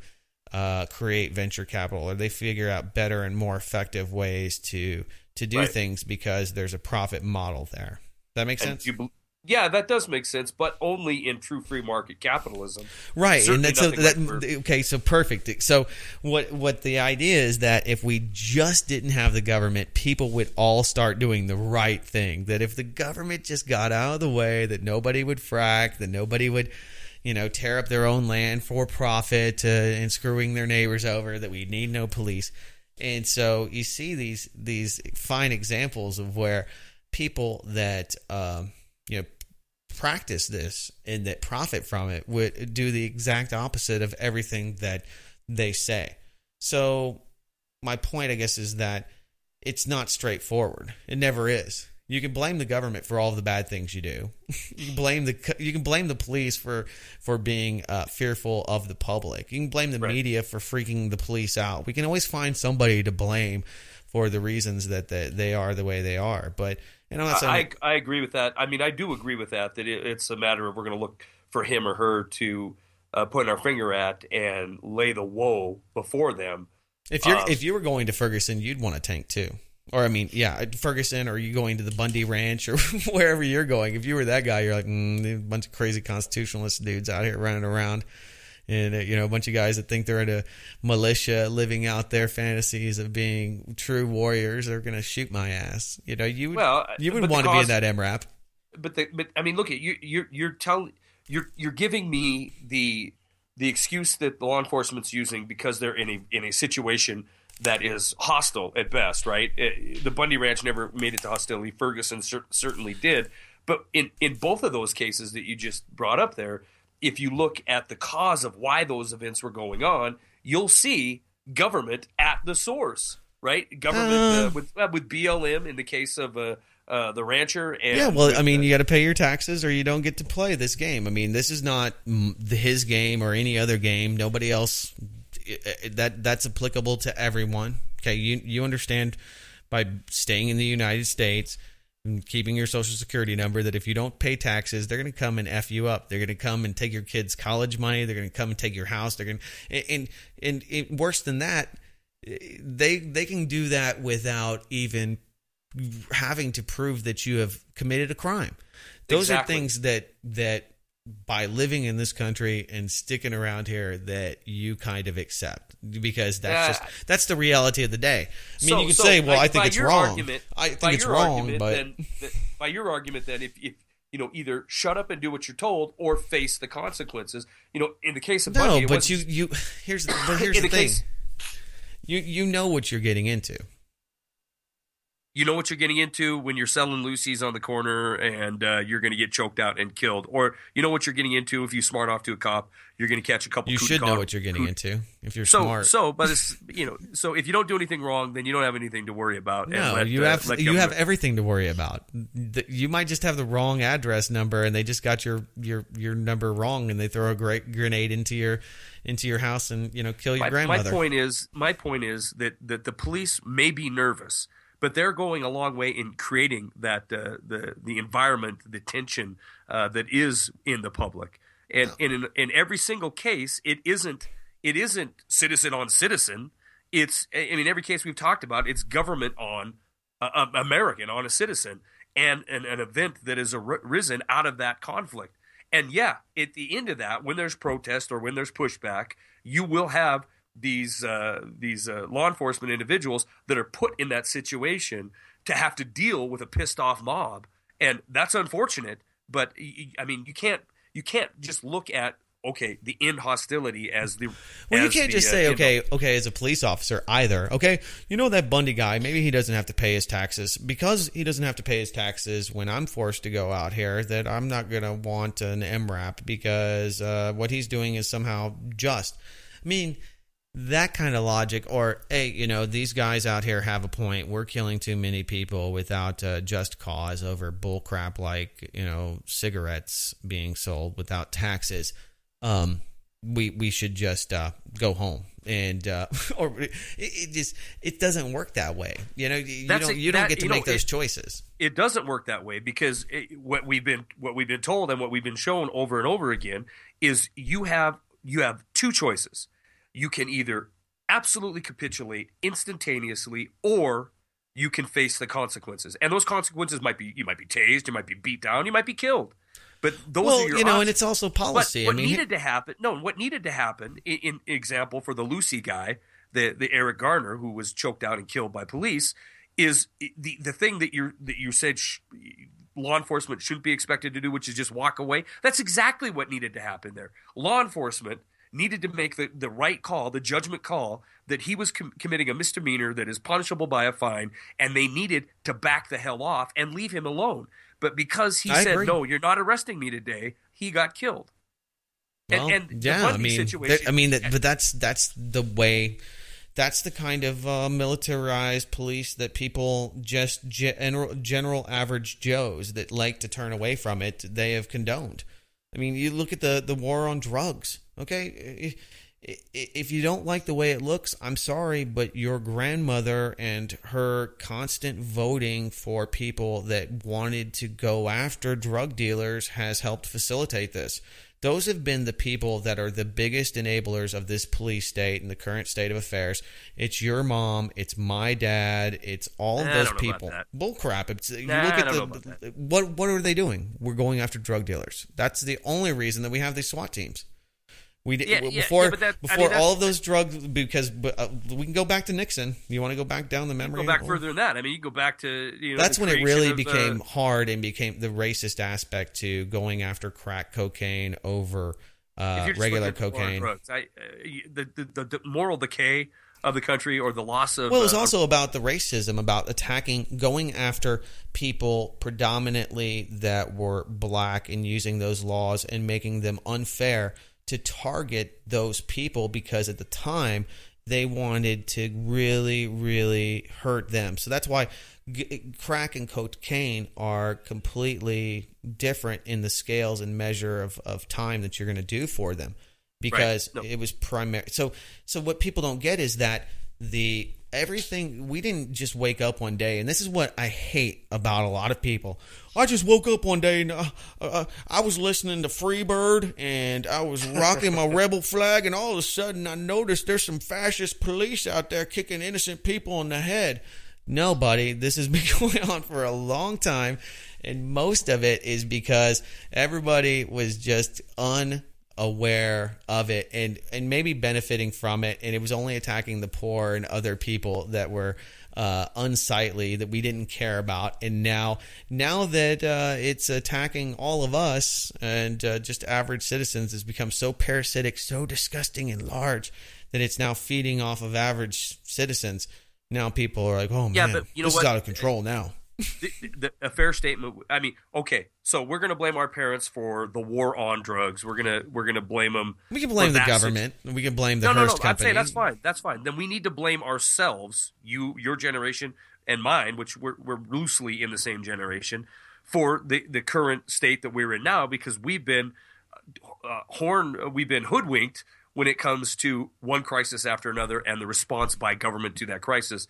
B: create venture capital, or they figure out better and more effective ways to do things because there's a profit model there. That makes sense?
A: Yeah, that does make sense, but only in true free market capitalism.
B: Right, and that's okay. So perfect. So what the idea is that if we just didn't have the government, people would all start doing the right thing. That if the government just got out of the way, that nobody would frack, that nobody would tear up their own land for profit and screwing their neighbors over, that we need no police. And so you see these fine examples of where people that practice this and that profit from it would do the exact opposite of everything that they say. So my point, I guess, is that it's not straightforward. It never is. You can blame the government for all of the bad things you do. You can blame the police for being fearful of the public. You can blame the media for freaking the police out. We can always find somebody to blame for the reasons that they are the way they are. But I
A: agree with that. I mean, I do agree with that. That it's a matter of we're going to look for him or her to point our finger at and lay the woe before them.
B: If you were going to Ferguson, you'd want a tank too. Or, I mean, yeah, Ferguson, or you going to the Bundy Ranch, or wherever you're going. If you were that guy, you're like, a bunch of crazy constitutionalist dudes out here running around. And, a bunch of guys that think they're in a militia living out their fantasies of being true warriors are going to shoot my ass. You would want to be in that MRAP.
A: But I mean, look at you're giving me the excuse that the law enforcement's using because they're in a situation that is hostile at best, right? The Bundy Ranch never made it to hostility. Ferguson certainly did. But in both of those cases that you just brought up there, if you look at the cause of why those events were going on, you'll see government at the source, right? Government with BLM in the case of the rancher. And
B: you got to pay your taxes or you don't get to play this game. I mean, this is not his game or any other game. Nobody else... That's applicable to everyone. Okay, you understand by staying in the United States and keeping your social security number that if you don't pay taxes, they're going to come and F you up. They're going to come and take your kids' college money. They're going to come and take your house. They're going to, and worse than that, they can do that without even having to prove that you have committed a crime. Those are things that by living in this country and sticking around here that you kind of accept because that's the reality of the day. I mean, you can say, well, I think it's wrong. I think it's wrong, but
A: by your argument, then if either shut up and do what you're told or face the consequences. In the case of Bundy,
B: here's the thing. You know what you're getting into.
A: You know what you're getting into when you're selling Lucy's on the corner and you're going to get choked out and killed. Or you know what you're getting into if you smart off to a cop, you're going to catch a couple.
B: You should know what you're getting into if you're smart.
A: So if you don't do anything wrong, then you don't have anything to worry about.
B: No, you have everything to worry about. You might just have the wrong address number and they just got your number wrong and they throw a grenade into your house and kill your grandmother.
A: My point is that the police may be nervous, but they're going a long way in creating that the environment, the tension that is in the public, and in every single case, it isn't citizen on citizen. It's every case we've talked about, it's government on American on a citizen, and an event that has arisen out of that conflict. And at the end of that, when there's protest or when there's pushback, you will have these law enforcement individuals that are put in that situation to have to deal with a pissed off mob, and that's unfortunate. But I mean, you can't just look at the end hostility as the.
B: Well, you can't just say as a police officer either. Okay, that Bundy guy, maybe he doesn't have to pay his taxes. Because he doesn't have to pay his taxes when I'm forced to go out here, that I'm not going to want an MRAP because what he's doing is somehow just. I mean. That kind of logic, or, hey, these guys out here have a point. We're killing too many people without just cause over bullcrap like, cigarettes being sold without taxes. We should just go home. And or it doesn't work that way. You don't get to make those choices.
A: It doesn't work that way because what we've been told and what we've been shown over and over again is you have two choices. You can either absolutely capitulate instantaneously, or you can face the consequences. And those consequences you might be tased, you might be beat down, you might be killed. But those are your options.
B: And it's also policy.
A: What needed to happen, in example for the Lucy guy, the Eric Garner who was choked out and killed by police, is the thing that you said law enforcement shouldn't be expected to do, which is just walk away. That's exactly what needed to happen there. Law enforcement needed to make the right call, the judgment call, that he was committing a misdemeanor that is punishable by a fine, and they needed to back the hell off and leave him alone. But because he said, no, you're not arresting me today, he got killed.
B: Well, situation, but that's the way That's the kind of militarized police that people just general average Joes that like to turn away from it, they have condoned. I mean, you look at the war on drugs, okay? If you don't like the way it looks, I'm sorry, but your grandmother and her constant voting for people that wanted to go after drug dealers has helped facilitate this. Those have been the people that are the biggest enablers of this police state and the current state of affairs. It's your mom. It's my dad. It's all of those people. Bull crap. What are they doing? We're going after drug dealers. That's the only reason that we have these SWAT teams. Before all of those drugs, because we can go back to Nixon. You want to go back down the memory?
A: Go back further than that. I mean, you go back to
B: that's when it really became hard and became the racist aspect to going after crack cocaine over regular cocaine.
A: Drugs, the moral decay of the country or the loss of.
B: Well, it was also about the racism, about going after people predominantly that were black and using those laws and making them unfair to target those people because at the time they wanted to really, really hurt them. So that's why crack and cocaine are completely different in the scales and measure of time that you're going to do for them because it was primary. So what people don't get is that everything, we didn't just wake up one day, and this is what I hate about a lot of people. I just woke up one day and I was listening to Freebird and I was rocking my rebel flag, and all of a sudden I noticed there's some fascist police out there kicking innocent people in the head. No, buddy, this has been going on for a long time, and most of it is because everybody was just unaware of it and maybe benefiting from it, and it was only attacking the poor and other people that were unsightly that we didn't care about. And now that it's attacking all of us and just average citizens, has become so parasitic, so disgusting and large that it's now feeding off of average citizens. Now people are like, oh man, but this is out of control now.
A: A fair statement. I mean, okay, so we're going to blame our parents for the war on drugs. We're gonna blame them.
B: We can blame the government. We can blame the Hearst company.
A: I'm saying that's fine. Then we need to blame ourselves, your generation and mine, which we're loosely in the same generation, for the current state that we're in now, because we've been hoodwinked when it comes to one crisis after another and the response by government to that crisis.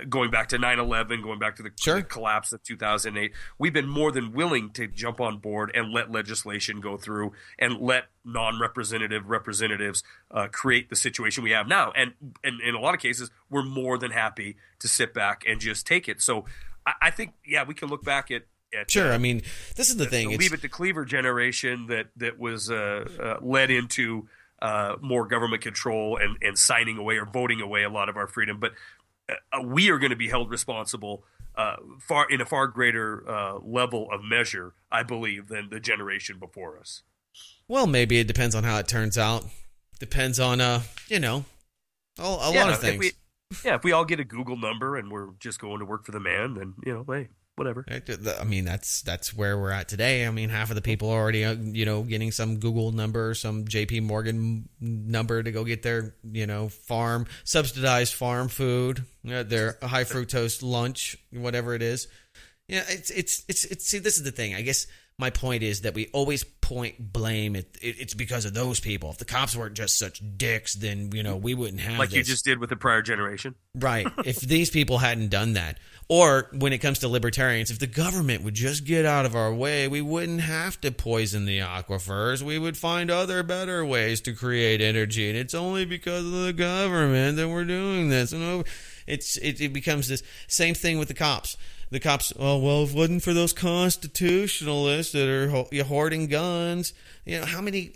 A: Going back to 9/11, going back to the collapse of 2008, we've been more than willing to jump on board and let legislation go through and let non-representative representatives create the situation we have now. And in a lot of cases, we're more than happy to sit back and just take it. So I think, we can look back at
B: sure. I mean, this is the thing.
A: The Leave It to Cleaver generation that was led into more government control and signing away or voting away a lot of our freedom. But we are going to be held responsible in a far greater level of measure, I believe, than the generation before us.
B: Well, maybe it depends on how it turns out. Depends on, a lot of things.
A: If we all get a Google number and we're just going to work for the man, then, hey, whatever.
B: I mean, that's where we're at today. I mean, half of the people are already, getting some Google number, some JP Morgan number to go get their, subsidized farm food, their high fructose lunch, whatever it is. Yeah, it's see, this is the thing. I guess my point is that we always point blame. It's because of those people. If the cops weren't just such dicks, then, we wouldn't have
A: like
B: this.
A: You just did with the prior generation.
B: Right. If these people hadn't done that. Or when it comes to libertarians, if the government would just get out of our way, we wouldn't have to poison the aquifers. We would find other better ways to create energy. And it's only because of the government that we're doing this. And it becomes this same thing with the cops. The cops, if it wasn't for those constitutionalists that are hoarding guns, how many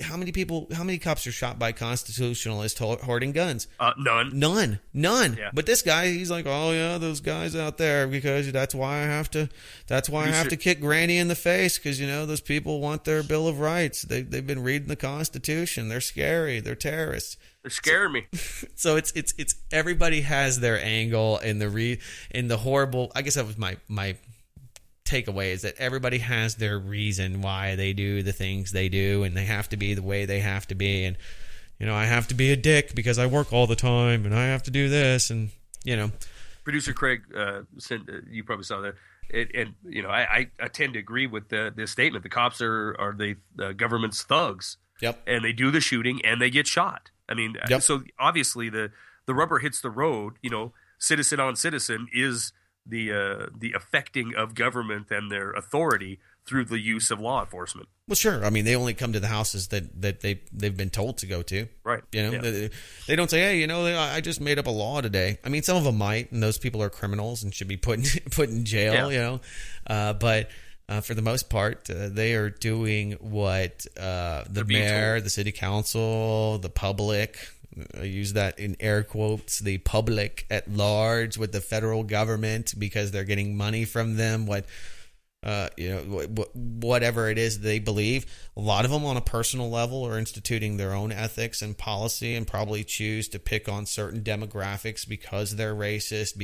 B: cops are shot by constitutionalists hoarding guns? None. Yeah. But this guy, he's like, those guys out there, because that's why I have to kick Granny in the face, because those people want their Bill of Rights. They've been reading the Constitution. They're scary. They're terrorists.
A: They're scaring me.
B: So it's everybody has their angle, and the horrible. I guess that was my takeaway, is that everybody has their reason why they do the things they do, and they have to be the way they have to be. And I have to be a dick because I work all the time and I have to do this, and
A: Producer Craig sent. You probably saw that. And I tend to agree with this statement. The cops are the government's thugs.
B: Yep. And
A: they do the shooting and they get shot. I mean, so obviously the rubber hits the road. Citizen on citizen is the affecting of government and their authority through the use of law enforcement.
B: Well, sure. I mean, they only come to the houses that they've been told to go to.
A: Right.
B: They don't say, hey, I just made up a law today. I mean, some of them might, and those people are criminals and should be put in jail. But for the most part, they are doing what the mayor, the city council, the public. I use that in air quotes, the public at large with the federal government, because they're getting money from them. Whatever it is they believe. A lot of them on a personal level are instituting their own ethics and policy, and probably choose to pick on certain demographics because they're racist,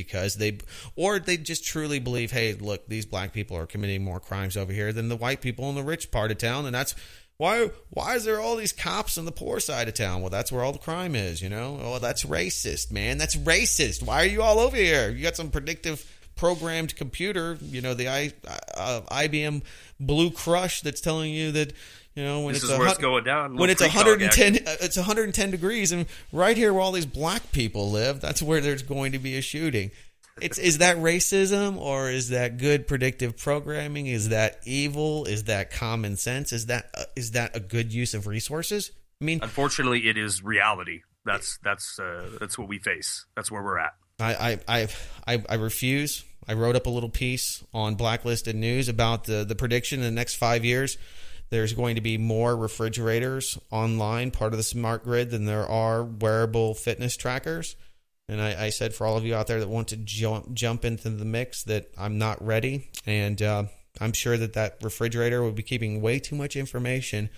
B: or they just truly believe, hey, look, these black people are committing more crimes over here than the white people in the rich part of town, and that's why is there all these cops in the poor side of town? Well, that's where all the crime is, Oh, that's racist, man. That's racist. Why are you all over here? You got some predictive programmed computer, the IBM Blue Crush that's telling you that, when
A: this is where it's going down.
B: When it's 110 degrees, and right here where all these black people live, that's where there's going to be a shooting. Is that racism, or is that good predictive programming? Is that evil? Is that common sense? Is that a good use of resources? I mean,
A: unfortunately, it is reality. That's what we face. That's where we're at.
B: I refuse. I wrote up a little piece on Blacklisted News about the prediction in the next 5 years. There's going to be more refrigerators online, part of the smart grid, than there are wearable fitness trackers. And I said, for all of you out there that want to jump into the mix, that I'm not ready. And I'm sure that refrigerator will be keeping way too much information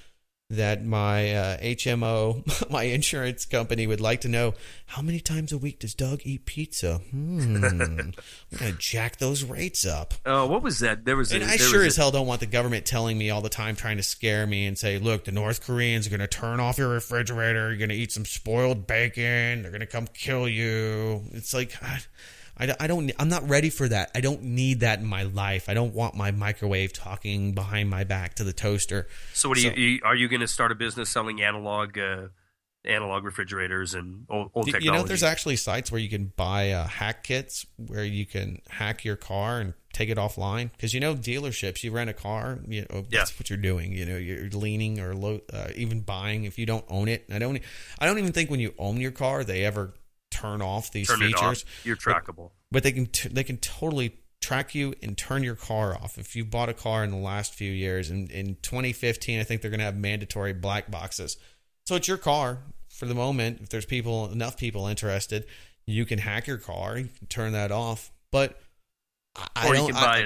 B: that my HMO, my insurance company, would like to know. How many times a week does Doug eat pizza? I'm going to jack those rates up.
A: Oh, what was that?
B: I sure as hell don't want the government telling me all the time, trying to scare me and say, look, the North Koreans are going to turn off your refrigerator. You're going to eat some spoiled bacon. They're going to come kill you. It's like, I'm not ready for that. I don't need that in my life. I don't want my microwave talking behind my back to the toaster.
A: So are you going to start a business selling analog refrigerators and old technology?
B: There's actually sites where you can buy hack kits where you can hack your car and take it offline. Because dealerships, you rent a car, that's what you're doing. You're leaning or even buying if you don't own it. I don't even think when you own your car they ever turn off these features.
A: You're trackable,
B: but they can totally track you and turn your car off if you bought a car in the last few years. And in 2015, I think they're going to have mandatory black boxes. So it's your car for the moment. If there's enough people interested, you can hack your car. You can turn that off. But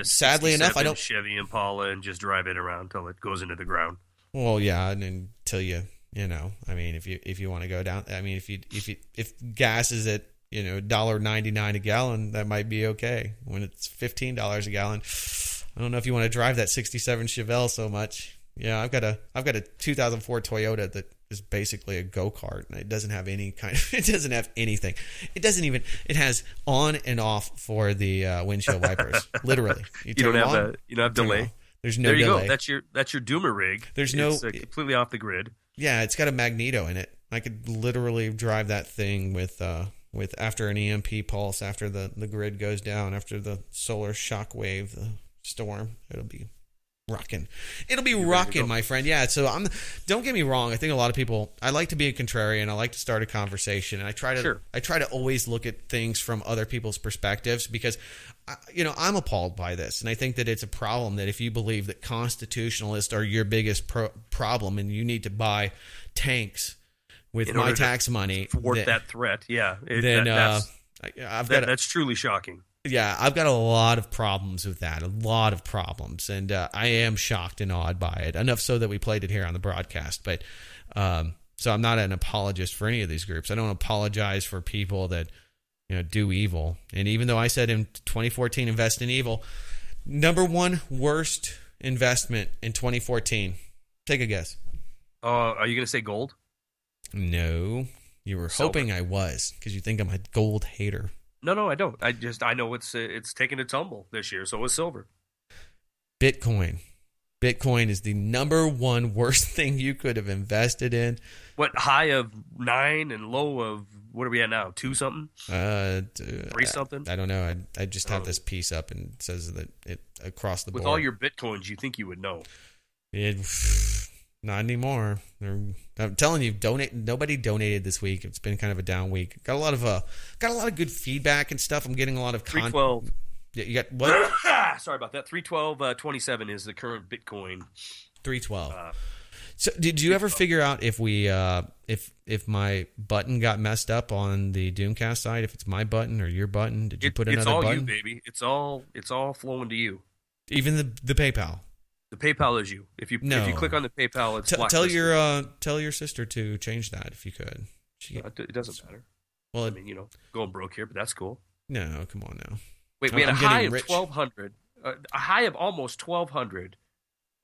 B: sadly enough, I don't
A: Chevy Impala and just drive it around until it goes into the ground.
B: Well, yeah, and until you. I mean, if you want to go down, I mean, if gas is at $1.99 a gallon, that might be okay. When it's $15 a gallon, I don't know if you want to drive that '67 Chevelle so much. Yeah, I've got a 2004 Toyota that is basically a go-kart, and it doesn't have it doesn't have anything. It has on and off for the windshield wipers. Literally, you don't
A: have delay.
B: There's no
A: delay. There
B: you
A: go. That's your Doomer rig. It's completely off the grid.
B: Yeah, it's got a magneto in it. I could literally drive that thing with after an EMP pulse, after the grid goes down, after the solar shock wave, the storm. It'll be rocking. It'll be rocking, my friend. Yeah, so don't get me wrong. I think a lot of people, I like to be a contrarian. I like to start a conversation, and I try to always look at things from other people's perspectives, because I'm appalled by this, and I think that it's a problem that if you believe that constitutionalists are your biggest problem and you need to buy tanks with my tax money
A: to thwart that threat, that's truly shocking.
B: Yeah, I've got a lot of problems with that, and I am shocked and awed by it. Enough so that we played it here on the broadcast, but so I'm not an apologist for any of these groups. I don't apologize for people that do evil. And even though I said in 2014, invest in evil, number one worst investment in 2014. Take a guess.
A: Are you going to say gold?
B: No, you were
A: Silver.
B: hoping I was because you think I'm a gold hater.
A: No, I don't. I know it's taking a tumble this year. So is silver.
B: Bitcoin. Bitcoin is the number one worst thing you could have invested in.
A: What, high of 9 and low of, what are we at now? 2 something? 3 something?
B: I don't know. I just have this piece up and it says that it across the board.
A: With all your Bitcoins, you think you would know.
B: Not anymore. I'm telling you, nobody donated this week. It's been kind of a down week. Got a lot of good feedback and stuff. I'm getting a lot of
A: 312.
B: You got what?
A: Sorry about that. 312.27 is the current Bitcoin.
B: 312. So did you ever figure out if we if my button got messed up on the Doomcast side? If it's my button or your button? Did you put another button?
A: It's all you, baby. It's all flowing to you.
B: Even the PayPal.
A: The PayPal is you. If you click on the PayPal, it's
B: tell your sister to change that if you could.
A: It doesn't matter.
B: Well,
A: I mean, going broke here, but that's cool.
B: No, come on now.
A: Wait, we had a high of 1,200, a high of almost 1,200.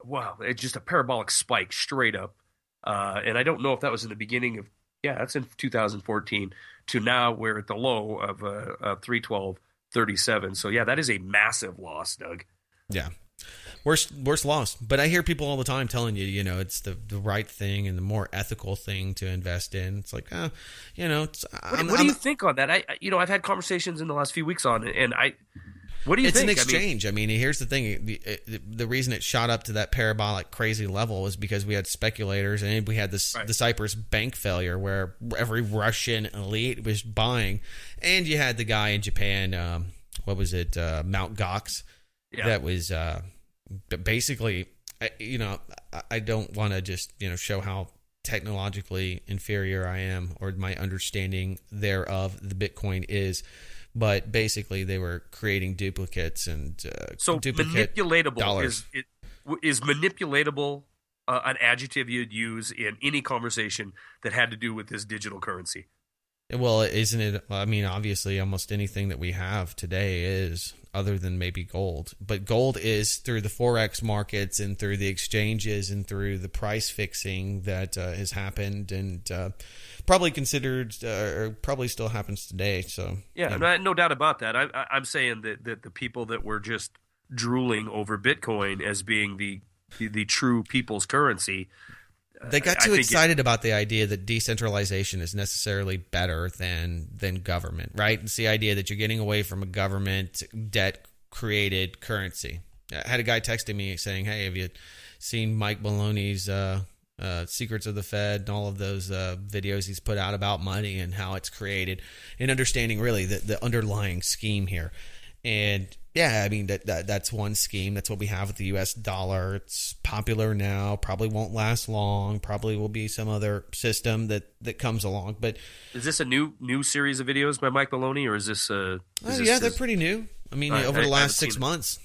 A: Wow, it's just a parabolic spike straight up. And I don't know if that was in the beginning of, that's in 2014 to now we're at the low of 312.37. So that is a massive loss, Doug.
B: Yeah. Worst loss. But I hear people all the time telling you, it's the right thing and the more ethical thing to invest in. It's like, what do you
A: think on that? I've had conversations in the last few weeks on it, and what do you think?
B: It's an exchange. I mean, here's the thing. The reason it shot up to that parabolic crazy level is because we had speculators and we had the Cyprus bank failure where every Russian elite was buying. And you had the guy in Japan, Mt. Gox. Yeah. That was basically, I don't want to just, show how technologically inferior I am or my understanding thereof the Bitcoin is. But basically, they were creating duplicates and
A: manipulatable
B: dollars.
A: Is manipulatable an adjective you'd use in any conversation that had to do with this digital currency?
B: Well, isn't it? I mean, obviously, almost anything that we have today is, other than maybe gold. But gold is through the Forex markets and through the exchanges and through the price fixing that has happened and probably considered or probably still happens today. So
A: no doubt about that. I'm saying that the people that were just drooling over Bitcoin as being the true people's currency.
B: They got too excited about the idea that decentralization is necessarily better than government, right? It's the idea that you're getting away from a government debt-created currency. I had a guy texting me saying, hey, have you seen Mike Maloney's Secrets of the Fed and all of those videos he's put out about money and how it's created and understanding really the underlying scheme here. And I mean, that's one scheme. That's what we have with the U.S. dollar. It's popular now. Probably won't last long. Probably will be some other system that comes along. But
A: is this a new series of videos by Mike Maloney, or is this?
B: They're pretty new. I mean, over the last 6 months.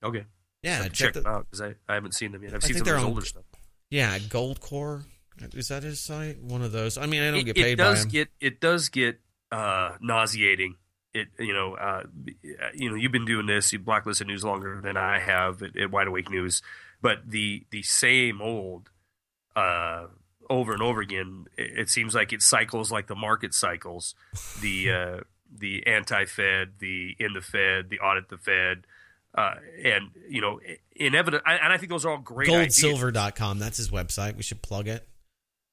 A: Okay.
B: Yeah,
A: check them out because I haven't seen them yet. I've seen some of his older stuff.
B: Yeah, Goldcore. Is that his site? One of those. I mean, I don't get paid by him.
A: It does get nauseating. You've been doing this, you blacklisted news longer than I have at Wide Awake News, but the same old over and over again. It seems like it cycles like the market cycles. The anti-Fed, the in the Fed, the audit the Fed, and inevitable. And I think those are all great.
B: Goldsilver.com. That's his website. We should plug it.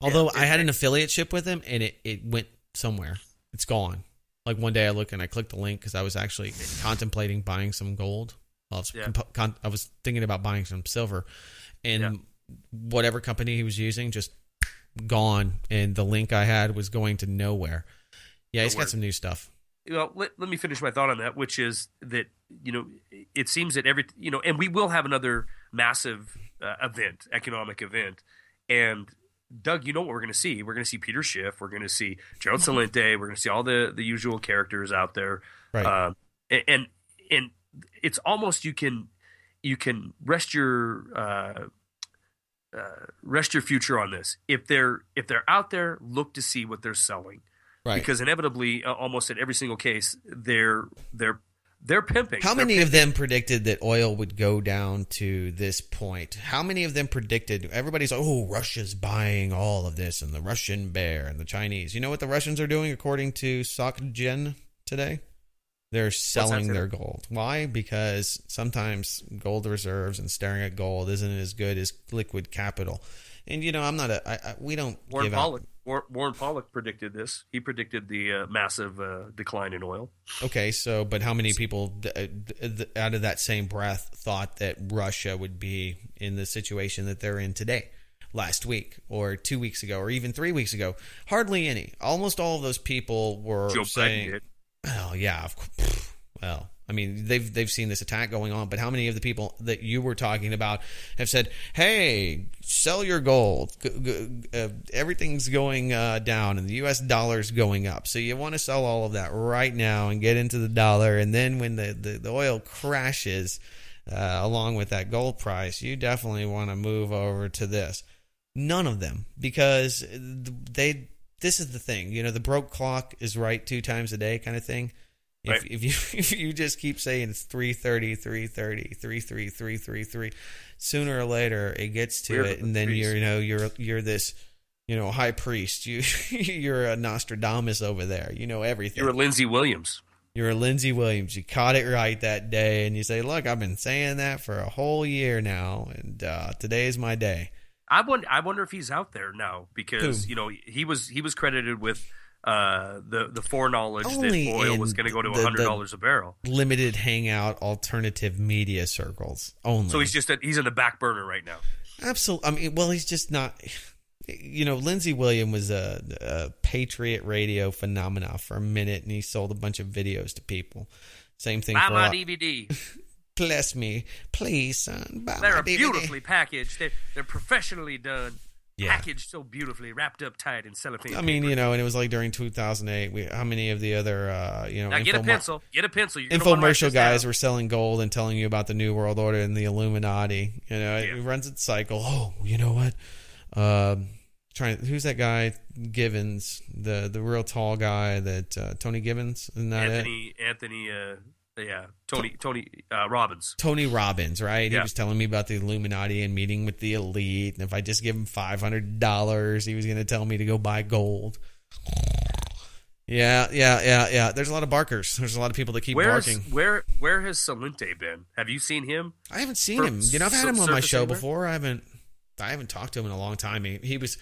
B: Although I had an affiliateship with him, and it went somewhere. It's gone. Like one day I look and I click the link because I was actually contemplating buying some gold. I was thinking about buying some silver, and whatever company he was using just gone, and the link I had was going to nowhere. Yeah, he's got some new stuff.
A: Well, let me finish my thought on that, which is that it seems that and we will have another massive economic event, and Doug, you know what we're going to see? We're going to see Peter Schiff. We're going to see Gerald Celente. We're going to see all the usual characters out there.
B: Right.
A: And it's almost you can rest your future on this. If they're out there, look to see what they're selling.
B: Right.
A: Because inevitably, almost in every single case, they're they're pimping.
B: How many of them predicted that oil would go down to this point? How many of them predicted? Everybody's like, oh, Russia's buying all of this, and the Russian bear and the Chinese. You know what the Russians are doing according to SocGen today? They're selling their gold. Why? Because sometimes gold reserves and staring at gold isn't as good as liquid capital. And, you know, I'm not we don't
A: Warren
B: give
A: Pollock.
B: out.
A: Warren Pollock predicted this. He predicted the massive decline in oil.
B: Okay, so, but how many people out of that same breath thought that Russia would be in the situation that they're in today, last week, or 2 weeks ago, or even 3 weeks ago? Hardly any. Almost all of those people were saying, well, yeah, of course. Well, I mean, they've seen this attack going on, but how many of the people that you were talking about have said, hey, sell your gold, everything's going down and the U.S. dollar's going up, so you want to sell all of that right now and get into the dollar, and then when the oil crashes along with that gold price, you definitely want to move over to this. None of them, because this is the thing, you know, the broke clock is right 2 times a day kind of thing.
A: Right.
B: If you just keep saying it's 3:30, 3:30, 3:3, 3:33, sooner or later it gets to it, and then you're this, you know, high priest. You're a Nostradamus over there. You know everything.
A: You're a Lindsey Williams.
B: You're a Lindsey Williams. You caught it right that day, and you say, "Look, I've been saying that for a whole year now, and today is my day."
A: I wonder if he's out there now, because you know he was credited with the foreknowledge
B: Only
A: that oil was going to go to $100 a barrel.
B: Limited hangout alternative media circles only.
A: So he's in the back burner right now.
B: Absolutely. I mean, well, he's just not. You know, Lindsey Williams was a Patriot radio phenomenon for a minute, and he sold a bunch of videos to people. Same thing
A: Buy
B: for
A: my DVD.
B: Bless me, please, son. Buy
A: They're
B: my DVD.
A: beautifully packaged. They're professionally done.
B: Yeah.
A: Packaged so beautifully, wrapped up tight in cellophane.
B: I mean,
A: paper.
B: you know, and it was like during 2008. How many of the other,
A: now get a pencil. Get a pencil.
B: Infomercial guys were selling gold and telling you about the New World Order and the Illuminati. You know, it runs its cycle. Oh, you know what? Who's that guy? Givens, the real tall guy that Tony Givens, isn't that
A: Tony Robbins.
B: Tony Robbins, right?
A: Yeah.
B: He was telling me about the Illuminati and meeting with the elite, and if I just give him $500, he was going to tell me to go buy gold. Yeah. There's a lot of barkers. There's a lot of people that keep barking.
A: Where has Salente been? Have you seen him?
B: I haven't seen him. You know, I've had him on my show before. I haven't talked to him in a long time. He was.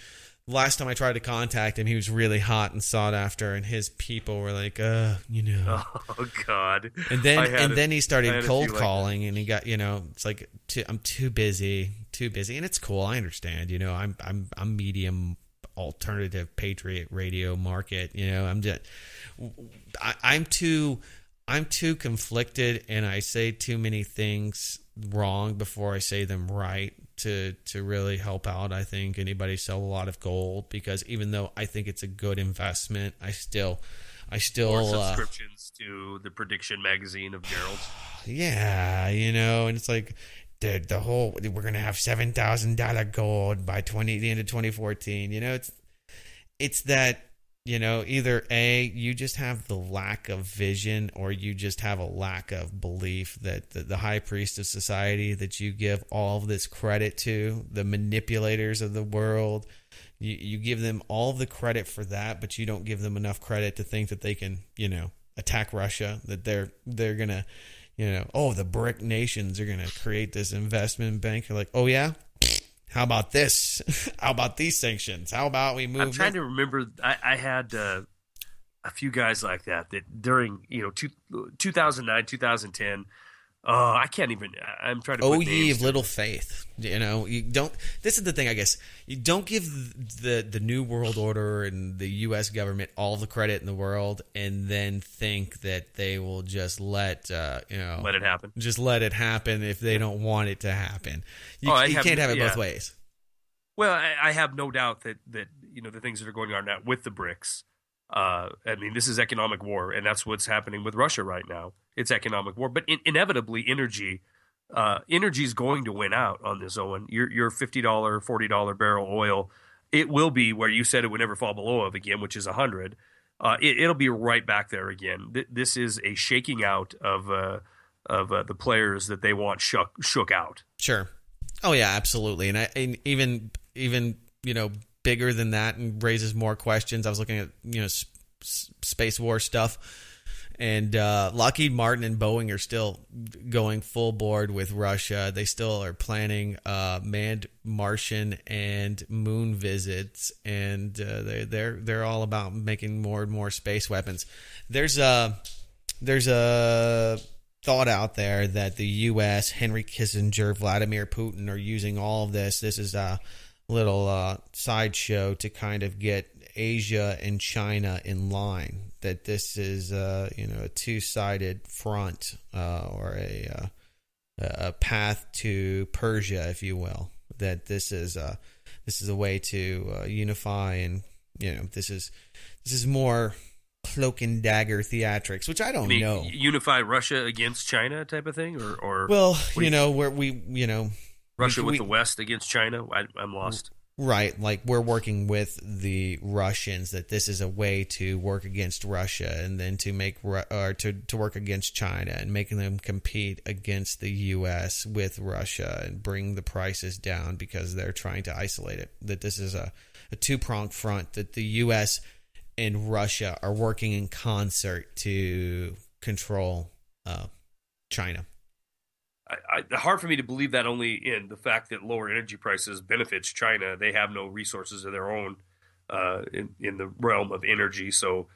B: Last time I tried to contact him, he was really hot and sought after, and his people were like, you know.
A: Oh God!
B: And then he started cold calling, and he got, you know, it's like I'm too busy, and it's cool. I understand, you know. I'm medium alternative Patriot radio market, you know. I'm too conflicted, and I say too many things wrong before I say them right to really help out, I think, anybody sell a lot of gold, because even though I think it's a good investment, I still
A: or subscriptions to the Prediction magazine of Gerald's.
B: Yeah, you know, and it's like the whole we're gonna have $7,000 gold by the end of 2014. You know, it's that. You know, either A, you just have the lack of vision, or you just have a lack of belief that the high priest of society that you give all of this credit to, the manipulators of the world, you give them all the credit for that, but you don't give them enough credit to think that they can, you know, attack Russia, that they're going to, you know, the BRIC nations are going to create this investment bank. You're like, oh, yeah? How about this? How about these sanctions? How about we move?
A: I'm trying to remember. I had a few guys like that during 2009, 2010. I can't even. I'm trying to.
B: Oh, ye of little faith. You know, you don't. This is the thing, I guess. You don't give the New World Order and the U.S. government all the credit in the world, and then think that they will just let
A: it happen.
B: Just let it happen if they don't want it to happen. You can't have it both ways.
A: Well, I have no doubt that you know the things that are going on now with the BRICS. I mean, this is economic war, and that's what's happening with Russia right now. It's economic war, but inevitably, energy is going to win out on this. Owen, your $50, $40 barrel oil, it will be where you said it would never fall below of again, which is 100. it'll be right back there again. This is a shaking out of the players that they want shook out.
B: Sure. Oh yeah, absolutely. And even bigger than that and raises more questions. I was looking at space war stuff. And Lockheed Martin and Boeing are still going full board with Russia. They still are planning manned Martian and moon visits, and they're all about making more and more space weapons. There's a thought out there that the U.S., Henry Kissinger, Vladimir Putin are using all of this. This is a little sideshow to kind of get Asia and China in line. That this is a two-sided front or a path to Persia, if you will. That this is a way to unify, and this is more cloak and dagger theatrics, which I don't know.
A: Unify Russia against China type of thing, or
B: where
A: Russia with the West against China. I'm lost.
B: Right, like we're working with the Russians, that this is a way to work against Russia and then to make to work against China and making them compete against the U.S. with Russia and bring the prices down because they're trying to isolate it. That this is a two-pronged front, that the U.S. and Russia are working in concert to control China.
A: Hard for me to believe that only in the fact that lower energy prices benefits China. They have no resources of their own in the realm of energy. So,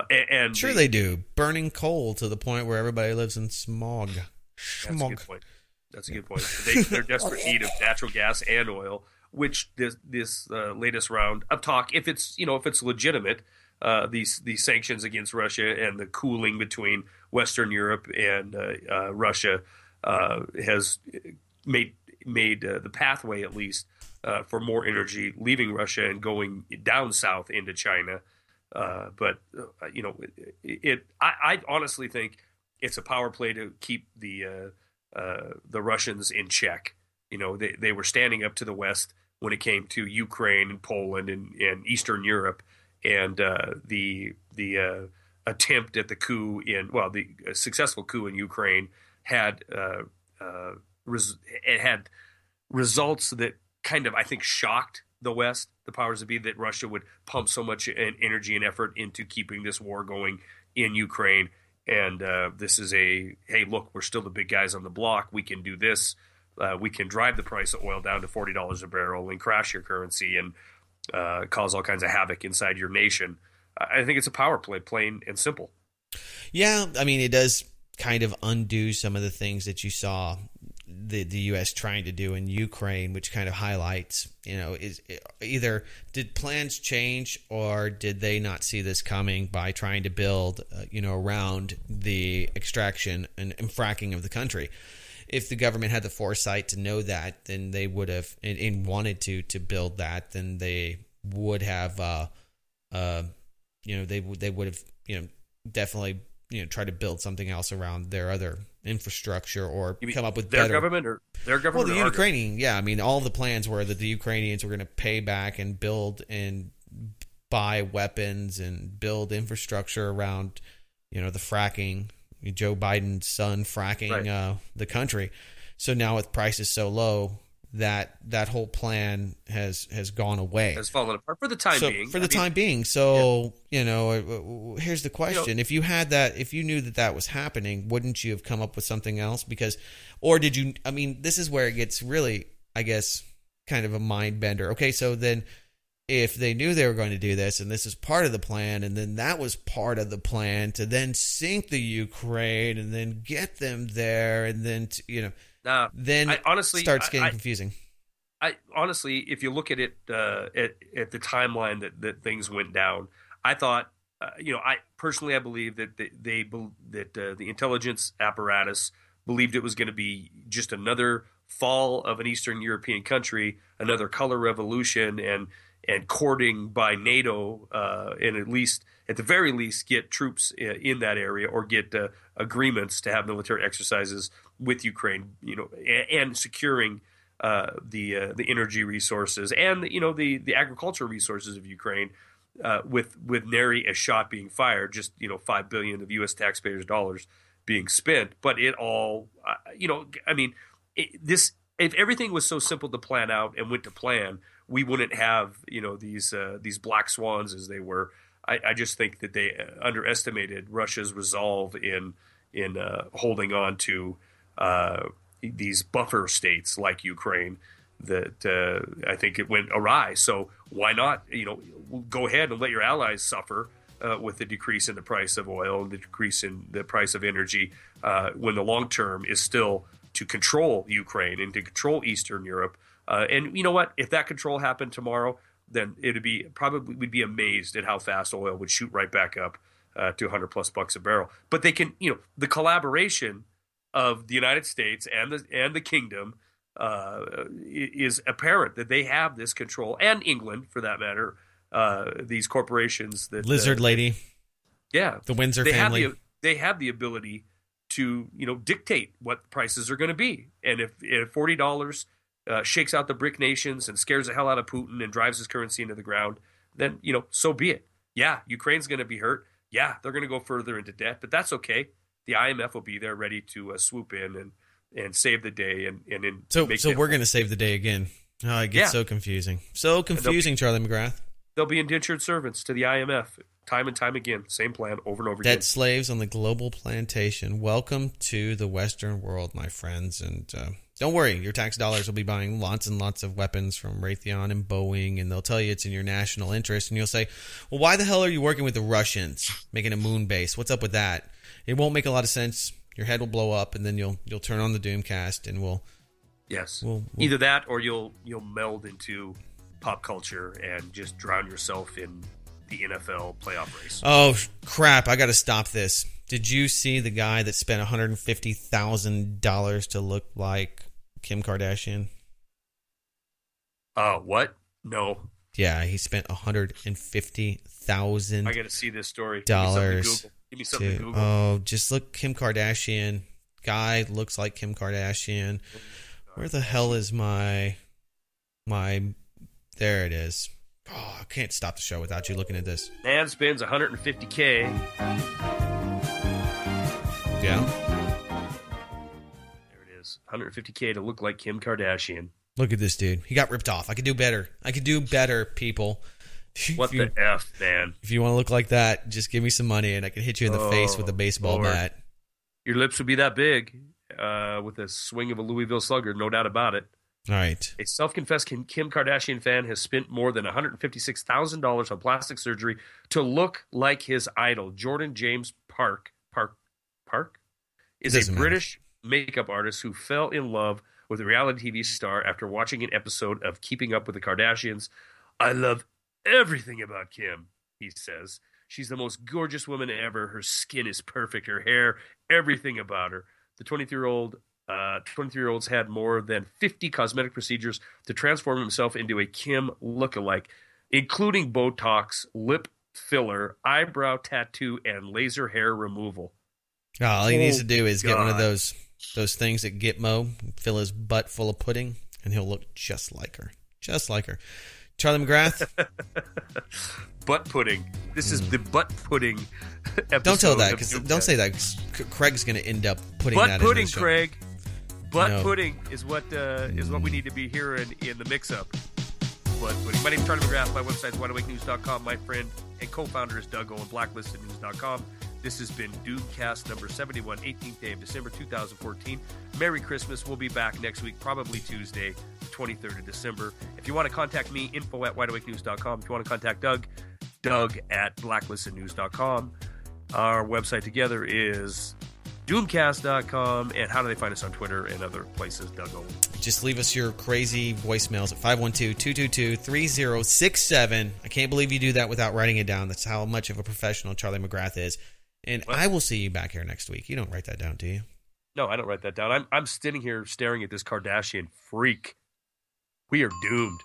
A: and
B: sure they do. Burning coal to the point where everybody lives in smog.
A: That's a good point. That's a good point. They're desperate need of natural gas and oil, which this latest round of talk, if it's legitimate, these sanctions against Russia and the cooling between Western Europe and Russia. Has made the pathway, at least, for more energy leaving Russia and going down south into China. But I honestly think it's a power play to keep the Russians in check. They were standing up to the West when it came to Ukraine and Poland and Eastern Europe, and the attempt at the successful coup in Ukraine had results that kind of, I think, shocked the West, the powers that be, that Russia would pump so much energy and effort into keeping this war going in Ukraine. And this is hey, look, we're still the big guys on the block. We can do this. We can drive the price of oil down to $40 a barrel and crash your currency and cause all kinds of havoc inside your nation. I think it's a power play, plain and simple.
B: Yeah, I mean, it does kind of undo some of the things that you saw the U.S. trying to do in Ukraine, which kind of highlights, is either did plans change or did they not see this coming by trying to build, around the extraction and fracking of the country. If the government had the foresight to know that, then they would have and wanted to build that, then they would have, they would have, definitely try to build something else around their other infrastructure or come up with
A: their
B: better
A: government or their government.
B: Well, the Ukrainian, yeah. I mean, all the plans were that the Ukrainians were going to pay back and build and buy weapons and build infrastructure around, the fracking. Joe Biden's son fracking the country. So now with prices so low, that whole plan has gone away.
A: Has fallen apart for the time being.
B: For the time being. So, here's the question. If you had that, if you knew that was happening, wouldn't you have come up with something else? Or did you, this is where it gets really, I guess, kind of a mind bender. Okay, so then if they knew they were going to do this and this is part of the plan, and then that was part of the plan to then sink the Ukraine and then get them there and then, then starts getting confusing.
A: I honestly, if you look at it at the timeline that things went down, I thought, I believe that the intelligence apparatus believed it was going to be just another fall of an Eastern European country, another color revolution, and courting by NATO, and at the very least, get troops in that area or get agreements to have military exercises with Ukraine, and securing the energy resources and the agricultural resources of Ukraine. with nary a shot being fired, just $5 billion of U.S. taxpayers' dollars being spent. But it all, this, if everything was so simple to plan out and went to plan, we wouldn't have these black swans as they were. I just think that they underestimated Russia's resolve in holding on to these buffer states like Ukraine. That I think it went awry. So why not, go ahead and let your allies suffer with the decrease in the price of oil and the decrease in the price of energy when the long term is still to control Ukraine and to control Eastern Europe. And you know what? If that control happened tomorrow, then we'd be amazed at how fast oil would shoot right back up to $100+ a barrel. But they can, the collaboration of the United States and the kingdom is apparent that they have this control, and England for that matter. These corporations that
B: Lizard Lady, the Windsor family,
A: they have the ability to dictate what prices are going to be. And if $40 shakes out the BRIC nations and scares the hell out of Putin and drives his currency into the ground, then so be it. Yeah, Ukraine's going to be hurt. Yeah, they're going to go further into debt, but that's okay. The IMF will be there ready to swoop in and save the day. So
B: we're going to save the day again. Oh, it gets so confusing. So confusing, Charlie McGrath.
A: They'll be indentured servants to the IMF time and time again. Same plan over and over again.
B: Dead slaves on the global plantation. Welcome to the Western world, my friends. And don't worry, your tax dollars will be buying lots and lots of weapons from Raytheon and Boeing, and they'll tell you it's in your national interest. And you'll say, well, why the hell are you working with the Russians, making a moon base? What's up with that? It won't make a lot of sense. Your head will blow up, and then you'll turn on the Doomcast, and we'll
A: either that or you'll meld into pop culture and just drown yourself in the NFL playoff race.
B: Oh crap! I got to stop this. Did you see the guy that spent $150,000 to look like Kim Kardashian?
A: What? No.
B: Yeah, he spent $150,000.
A: I got to see this story.
B: Dollars.
A: Give me something to Google.
B: Oh, just look, Kim Kardashian. Guy looks like Kim Kardashian. Where the hell is my? There it is. Oh, I can't stop the show without you looking at this.
A: Man spends $150K.
B: Yeah.
A: There it is. $150K to look like Kim Kardashian.
B: Look at this dude. He got ripped off. I could do better. People.
A: What the F, man?
B: If you want to look like that, just give me some money and I can hit you in the face with a baseball bat.
A: Your lips would be that big with a swing of a Louisville Slugger, no doubt about it.
B: All right.
A: A self-confessed Kim Kardashian fan has spent more than $156,000 on plastic surgery to look like his idol. Jordan James Park is a British makeup artist who fell in love with a reality TV star after watching an episode of Keeping Up with the Kardashians. I love everything about Kim, he says. She's the most gorgeous woman ever. Her skin is perfect. Her hair, everything about her. The 23-year-old's had more than 50 cosmetic procedures to transform himself into a Kim lookalike, including Botox, lip filler, eyebrow tattoo, and laser hair removal.
B: All he needs to do is get one of those things at Gitmo, fill his butt full of pudding, and he'll look just like her. Just like her. Charlie McGrath?
A: Butt pudding. This is the butt pudding episode.
B: Don't tell that. Don't say that. Craig's going to end up putting that in
A: pudding,
B: the show.
A: Craig. Butt pudding is what we need to be hearing in the mix-up. Butt pudding. My name is Charlie McGrath. My website is wideawakenews.com. My friend and co-founder is Doug Owen, blacklistednews.com. This has been Doomcast number 71, 18th day of December 2014. Merry Christmas. We'll be back next week, probably Tuesday, 23rd of December. If you want to contact me, info@wideawakenews.com. If you want to contact Doug, Doug@blacklistednews.com. Our website together is Doomcast.com. And how do they find us on Twitter and other places, Doug Owen?
B: Just leave us your crazy voicemails at 512-222-3067. I can't believe you do that without writing it down. That's how much of a professional Charlie McGrath is. And I will see you back here next week. You don't write that down, do you?
A: No, I don't write that down. I'm sitting here staring at this Kardashian freak. We are doomed.